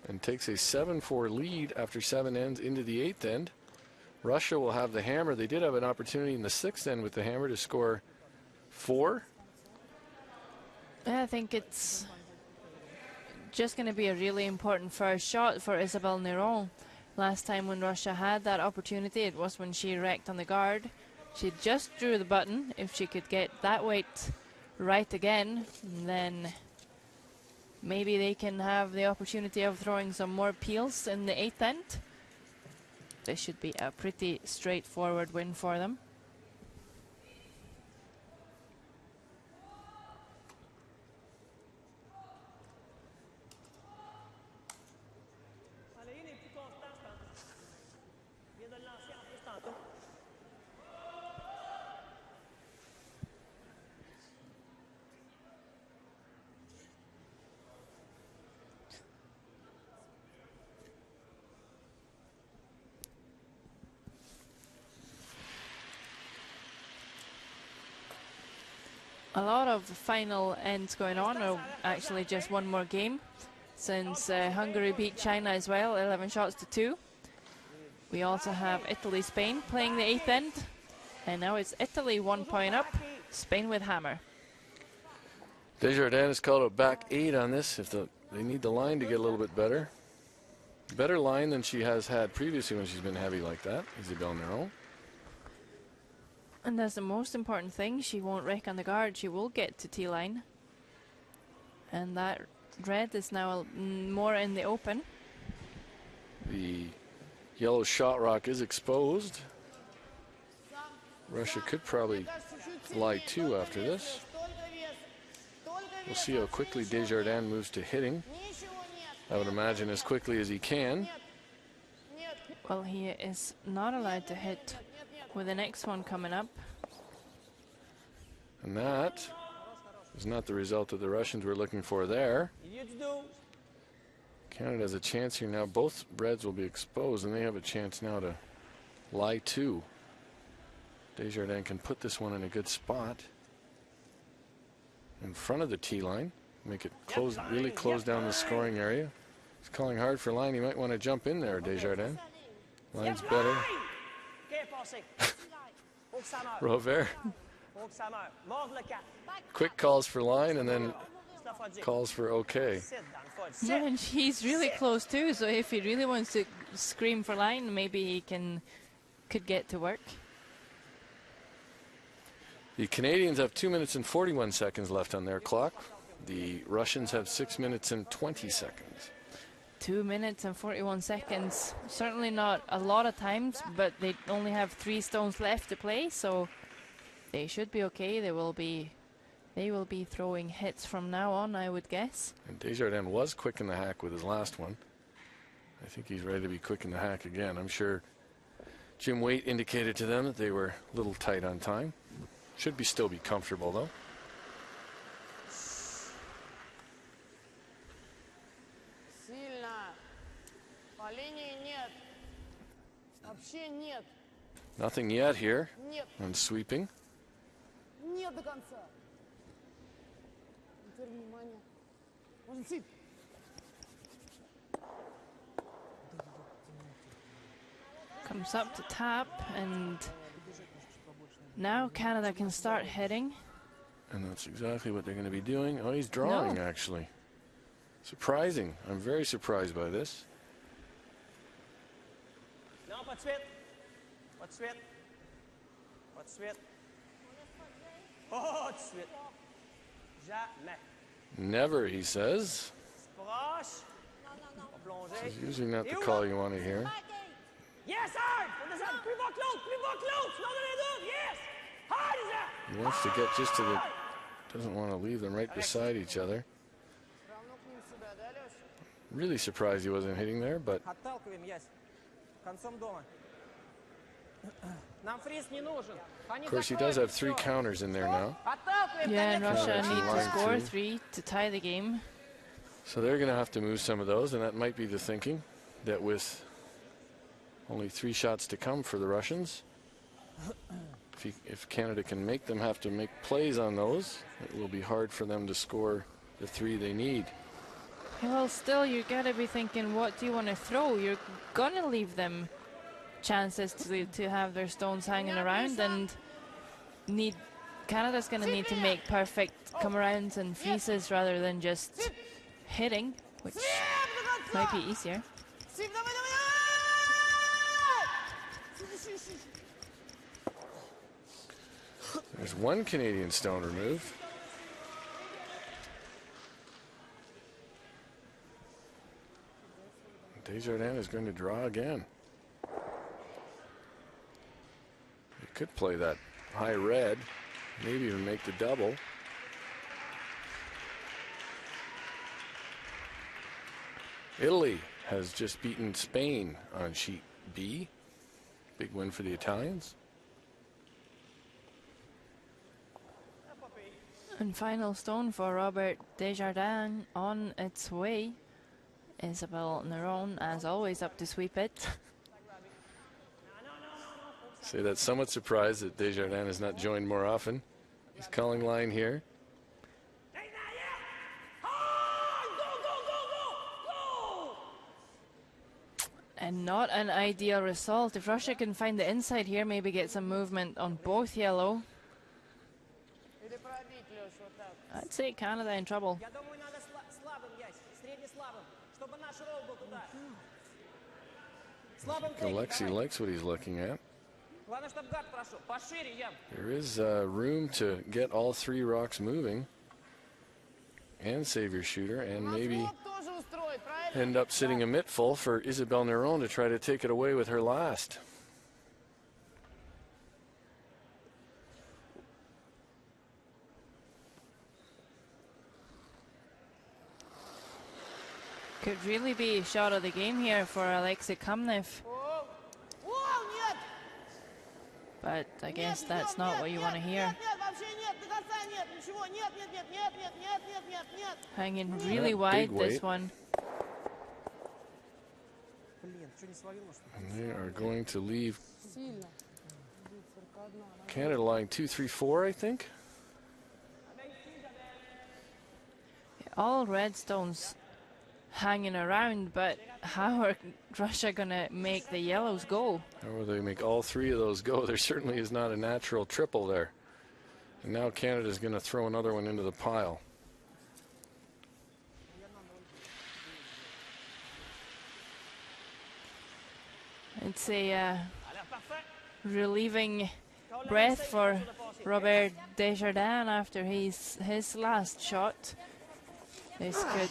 and takes a 7-4 lead after 7 ends into the 8th end. Russia will have the hammer. They did have an opportunity in the 6th end with the hammer to score 4. I think it's just going to be a really important first shot for Isabelle Néron. Last time when Russia had that opportunity, it was when she wrecked on the guard. She just drew the button. If she could get that weight right again, then maybe they can have the opportunity of throwing some more peels in the 8th end. This should be a pretty straightforward win for them. A lot of final ends going on, or actually just one more game, since Hungary beat China as well, 11 shots to 2. We also have Italy-Spain playing the 8th end, and now it's Italy 1 point up, Spain with hammer. Desjardins has called a back 8 on this. If they need the line to get a little bit better. Better line than she has had previously when she's been heavy like that, Isabelle Néron. And that's the most important thing. She won't wreck on the guard. She will get to T-line. And that red is now more in the open. The yellow shot rock is exposed. Russia could probably lie 2 after this. We'll see how quickly Desjardins moves to hitting. I would imagine as quickly as he can. Well, he is not allowed to hit with the next one coming up. And that is not the result that the Russians were looking for there. Canada has a chance here now. Both reds will be exposed, and they have a chance now to lie 2. Desjardins can put this one in a good spot in front of the tee line, make it close, really close down the scoring area. He's calling hard for line. He might want to jump in there, Desjardins. Line's better. Robert. Quick calls for line and then calls for okay. Yeah, and he's really close too, so if he really wants to scream for line, maybe he could get to work. The Canadians have 2 minutes and 41 seconds left on their clock. The Russians have 6 minutes and 20 seconds. 2 minutes and 41 seconds. Certainly not a lot of times, but they only have 3 stones left to play, so they should be okay. They will be throwing hits from now on, I would guess. And Desjardins was quick in the hack with his last one. I think he's ready to be quick in the hack again. I'm sure Jim Waite indicated to them that they were a little tight on time. Should still be comfortable though. Nothing yet here on sweeping. Comes up to tap, and now Canada can start hitting. And that's exactly what they're going to be doing. Oh, he's drawing actually. Surprising. I'm very surprised by this. Never, he says. This is usually not the call you want to hear. He wants to get just to the... Doesn't want to leave them right beside each other. Really surprised he wasn't hitting there, but... Of course, he does have 3 counters in there now. Yeah, and Russia need to score 3 to tie the game. So they're going to have to move some of those, and that might be the thinking. that with only 3 shots to come for the Russians, if Canada can make them have to make plays on those, it will be hard for them to score the 3 they need. Well, still, you gotta be thinking, what do you want to throw? You're gonna leave them chances to have their stones hanging around, and Canada's gonna need to make perfect come-arounds and freezes rather than just hitting, which might be easier. There's 1 Canadian stone removed. Desjardins is going to draw again. He could play that high red, maybe even make the double. Italy has just beaten Spain on sheet B. Big win for the Italians. And final stone for Robert Desjardins on its way. Isabelle Neron, as always, up to sweep it. Say that's somewhat surprised that Desjardins has not joined more often. He's calling line here. And not an ideal result. If Russia can find the inside here, maybe get some movement on both yellow. I'd say Canada in trouble. Alexei likes what he's looking at. There is room to get all 3 rocks moving and save your shooter, and maybe end up sitting a mitt full for Isabelle Neron to try to take it away with her last. Could really be a shot of the game here for Alexei Kamnev. But I guess that's not what you want to hear. Hanging really wide, this one. And they are going to leave Canada lying 2-3-4, I think. All red stones hanging around, but how are Russia gonna make the yellows go? How will they make all 3 of those go? There certainly is not a natural triple there. And now Canada's gonna throw another one into the pile. It's a relieving breath for Robert Desjardins after his last shot. This could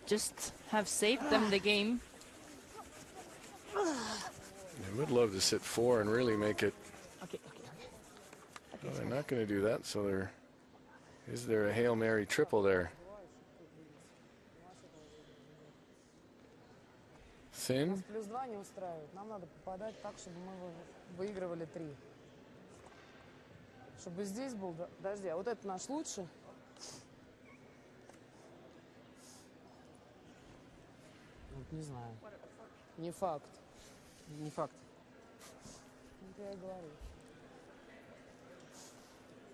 just have saved them the game. They would love to sit 4 and really make it. Well, they're not going to do that, so is there a Hail Mary triple there? Thin. +2 не устраивает. Нам надо попадать так, чтобы мы выигрывали 3. Чтобы здесь был... Подожди, а вот это наш лучший? Не знаю. Не факт. Не факт. Это я говорю.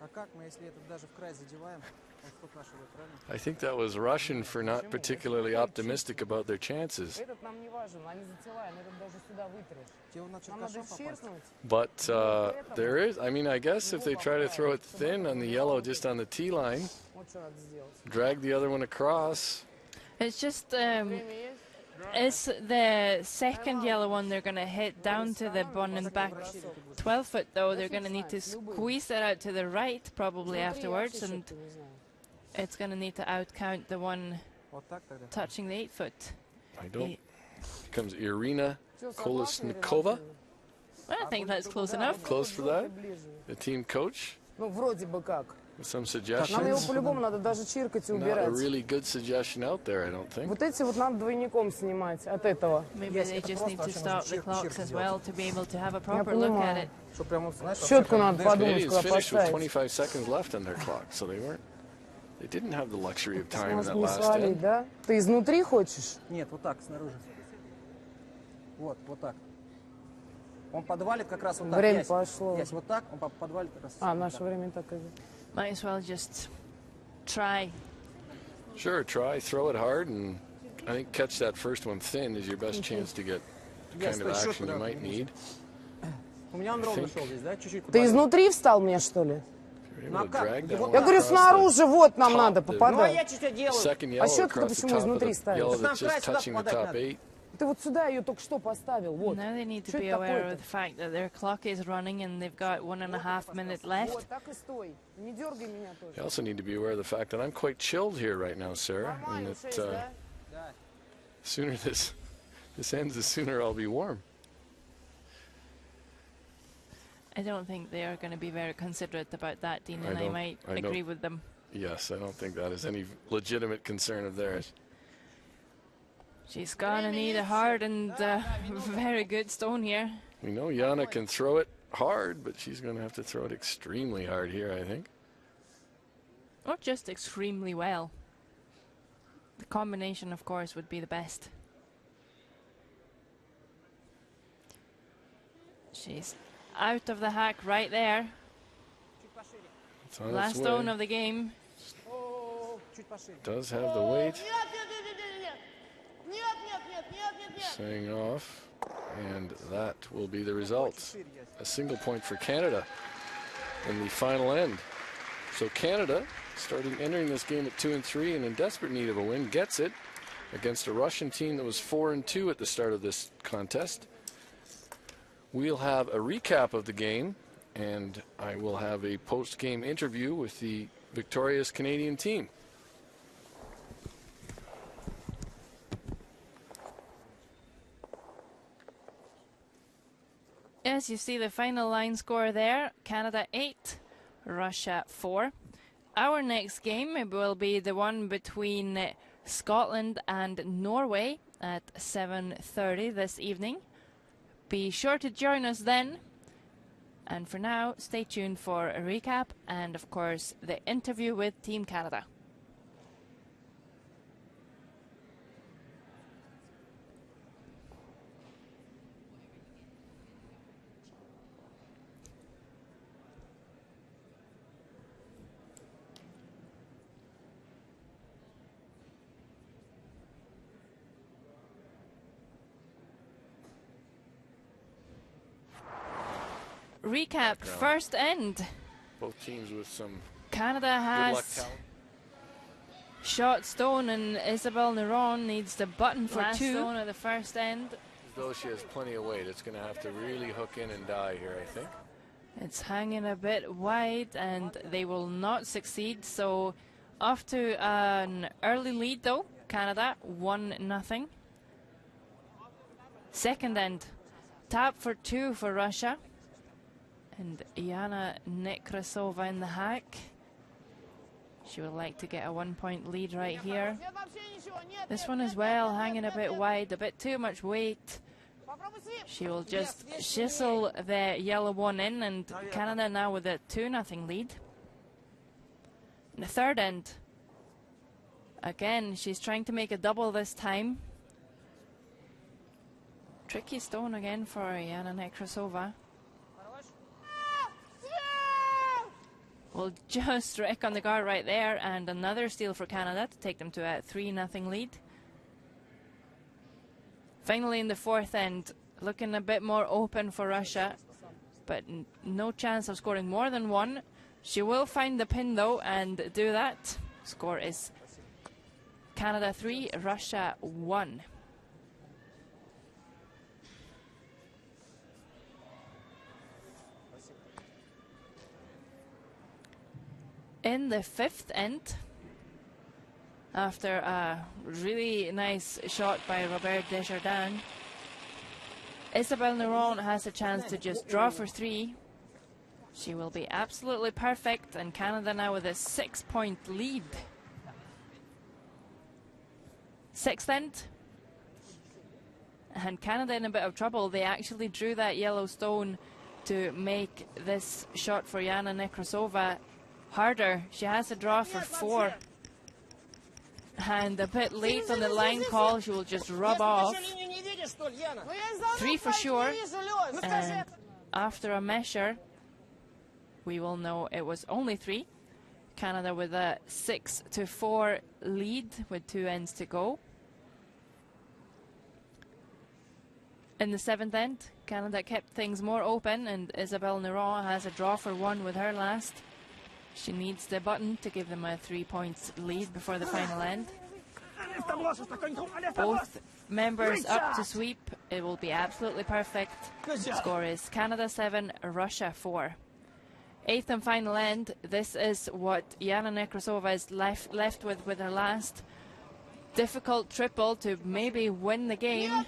А как мы, если это даже в край задеваем? I think that was Russian for not particularly optimistic about their chances. Этот нам не важен, они затеваем, этот даже сюда вытрешь. Нам надо черкнуть. But there is, I mean, I guess if they try to throw it thin on the yellow just on the tee line, drag the other one across. It's just, it's the second yellow one they're going to hit down to the bun and back 12 foot though. They're going to need to squeeze it out to the right probably afterwards, and it's going to need to outcount the one touching the 8 foot. I don't. Here comes Irina Kolesnikova. I think that's close enough. Close for that. The team coach. With some suggestions. Нам его по-любому надо даже чиркать и убирать. Not a really good suggestion out there, I don't think. Вот эти вот надо двойником снимать от этого. Maybe they just need to stop the clocks as well to be able to have a proper look at it. Щетку надо подумать, куда finished with поставить. 25 seconds left on their clock, so they didn't have the luxury of time in that Не last свалить, end. да? Ты изнутри хочешь? Нет, вот так, снаружи. Вот так. Он подвалит как раз вот так. Время пошло. Ясь, вот так, он подвалит как раз. А, наше время так идет. Might as well just try. Sure, try, throw it hard, and I think catch that first one thin is your best chance to get the kind of action you might need. У меня он ровно шел здесь, да? Чуть-чуть Ты подвалил. изнутри встал мне, что ли? If you're able to drag that one Я говорю, across снаружи, вот нам top, надо the Ну, а попадать. я что делаю? second А yellow щетку-то across the почему top of изнутри the ставишь? yellow Нам that's just сюда touching the попадать top надо. 8. Ты вот сюда ее только что поставил, вот. Now they need to Что be это aware такое-то? of the fact that their clock is running and they've got 1.5 minutes left. Вот, так и стой. Не дергай меня тоже. You also need to be aware of the fact that I'm quite chilled here right now, Sarah, and Нормально, that 6, да? sooner this ends, the sooner I'll be warm. I don't think they are going to be very considerate about that, Dean, I and I don't- might I don't- agree with them. Yes, I don't think that is any legitimate concern of theirs. She's going to need a hard and very good stone here. We know Jana can throw it hard, but she's going to have to throw it extremely hard here, I think. Not just extremely well. The combination, of course, would be the best. She's out of the hack right there. It's on Last its stone way. of the game. Чуть пошире. Does have the weight. Saying off, and that will be the result. A single point for Canada in the final end. So Canada, entering this game at 2-3 and in desperate need of a win, gets it against a Russian team that was 4-2 at the start of this contest. We'll have a recap of the game, and I will have a post-game interview with the victorious Canadian team. Yes, you see the final line score there. Canada 8, Russia 4. Our next game will be the one between Scotland and Norway at 7:30 this evening. Be sure to join us then. And for now, stay tuned for a recap and, of course, the interview with Team Canada. Recap, first end. Both teams with some Canada good luck has talent. shot stone and Isabelle Neron needs the button for Last 2 stone at the first end. As though she has plenty of weight. It's going to have to really hook in and die here, I think. It's hanging a bit wide and they will not succeed. So off to an early lead though. Canada 1-0. Second end. Tap for 2 for Russia. And Yana Nekrasova in the hack. She would like to get a 1-point lead right here. This one as well, hanging a bit wide, a bit too much weight. She will just chisel the yellow one in, and Canada now with a 2-0 lead. In the third end, again, she's trying to make a double this time. Tricky stone again for Yana Nekrasova. Will just wreck on the guard right there, and another steal for Canada to take them to a 3-0 lead. Finally in the fourth end, looking a bit more open for Russia, but no chance of scoring more than 1. She will find the pin though and do that. Score is Canada 3, Russia 1. In the fifth end, after a really nice shot by Robert Desjardins, Isabelle Neron has a chance to just draw for 3. She will be absolutely perfect, and Canada now with a 6-point lead. Sixth end, and Canada in a bit of trouble. They actually drew that yellow stone to make this shot for Yana Nekrasova harder. She has a draw for 4. And a bit late on the line call, she will just rub off. 3 for sure. And after a measure, we will know it was only 3. Canada with a 6-4 lead with 2 ends to go. In the 7th end, Canada kept things more open, and Isabelle Neron has a draw for 1 with her last. She needs the button to give them a 3 points lead before the final end. Both members up to sweep. It will be absolutely perfect. Score is Canada 7, Russia 4. 8th and final end. This is what Jana Nekrasova is left with her last difficult triple to maybe win the game.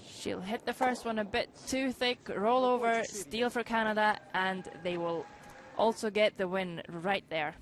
She'll hit the first one a bit too thick, roll over, steal for Canada, and they will also get the win right there.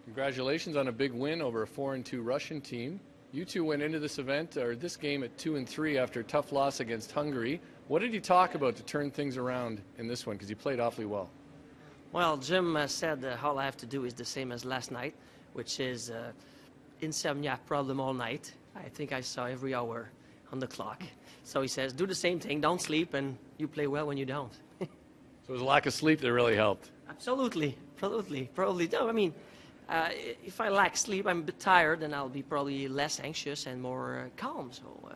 Congratulations on a big win over a 4-2 Russian team. You two went into this event, or this game, at 2-3 after a tough loss against Hungary. What did you talk about to turn things around in this one? Because you played awfully well. Well, Jim said all I have to do is the same as last night, which is insomnia problem all night. I think I saw every hour on the clock. So he says, do the same thing, don't sleep, and you play well when you don't. So it was a lack of sleep that really helped. Absolutely, probably. No, I mean, if I lack sleep, I'm a bit tired, and I'll be probably less anxious and more calm. So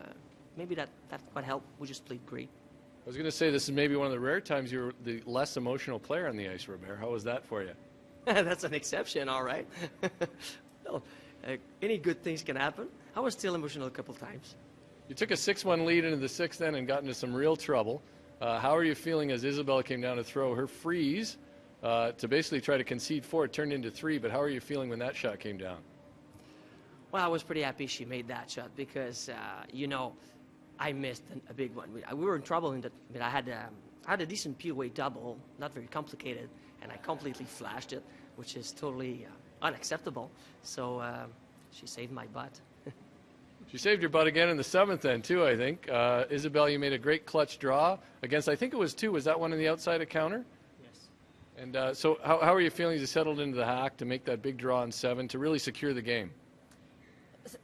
maybe that quite helped. We just played great. I was going to say, this is maybe one of the rare times you were the less emotional player on the ice, Robert. How was that for you? That's an exception, all right. Well, any good things can happen. I was still emotional a couple times. You took a 6-1 lead into the 6th end and got into some real trouble. How are you feeling as Isabelle came down to throw her freeze to basically try to concede 4? It turned into 3, but how are you feeling when that shot came down? Well, I was pretty happy she made that shot because, you know, I missed a big one. We were in trouble in that. I mean, I had a decent POA double, not very complicated, and I completely flashed it, which is totally unacceptable. So she saved my butt. She saved your butt again in the 7th end, too, I think. Isabelle, you made a great clutch draw against, I think it was 2. Was that one on the outside of counter? Yes. And so how are you feeling as you settled into the hack to make that big draw in 7 to really secure the game?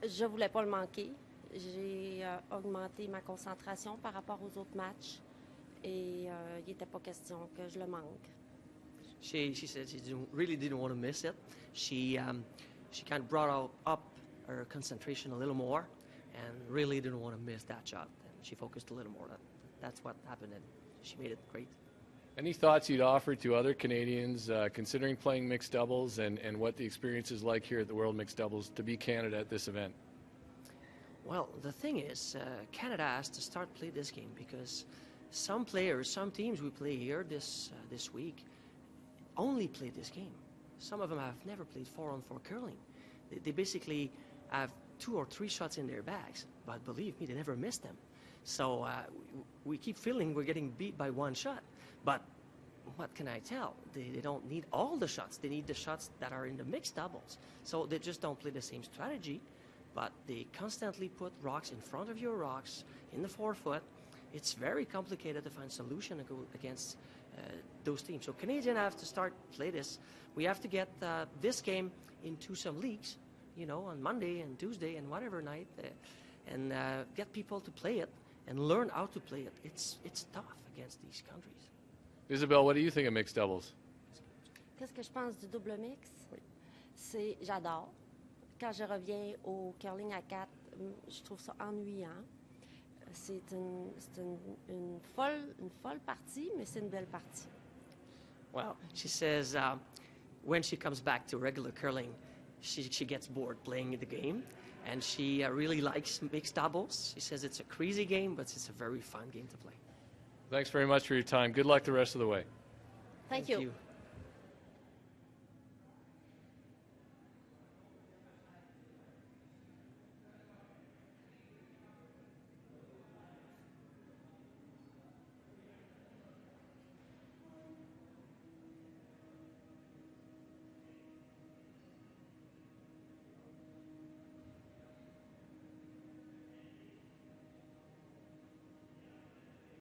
Je voulais pas le manquer. J'ai augmenté ma concentration par rapport aux autres matchs et il n'était pas question que je le manque. She said she really didn't want to miss it. She kind of brought up her concentration a little more and really didn't want to miss that shot. And she focused a little more. That's what happened, and she made it great. Any thoughts you'd offer to other Canadians considering playing mixed doubles and what the experience is like here at the World Mixed Doubles to be Canada at this event? Well, the thing is, Canada has to start play this game because some players, some teams we play here this week only play this game. Some of them have never played 4-on-4 curling. They basically have 2 or 3 shots in their bags, but believe me, they never miss them. So we keep feeling we're getting beat by 1 shot. But what can I tell? They don't need all the shots. They need the shots that are in the mixed doubles. So they just don't play the same strategy, but they constantly put rocks in front of your rocks in the forefoot. It's very complicated to find solution against those teams. So Canadians have to start play this. We have to get this game into some leagues, you know, on Monday and Tuesday and whatever night, and get people to play it and learn how to play it. It's tough against these countries. Isabelle, what do you think of mixed doubles? Qu'est-ce que je pense du double mix? C'est, j'adore. Quand je reviens au curling à 4, je trouve ça ennuyant. c'est une folle partie, mais c'est une belle partie. Well, she says when she comes back to regular curling, she gets bored playing the game, and she really likes mixed doubles. She says it's a crazy game, but it's a very fun game to play. Thanks very much for your time. Good luck the rest of the way. Thank you.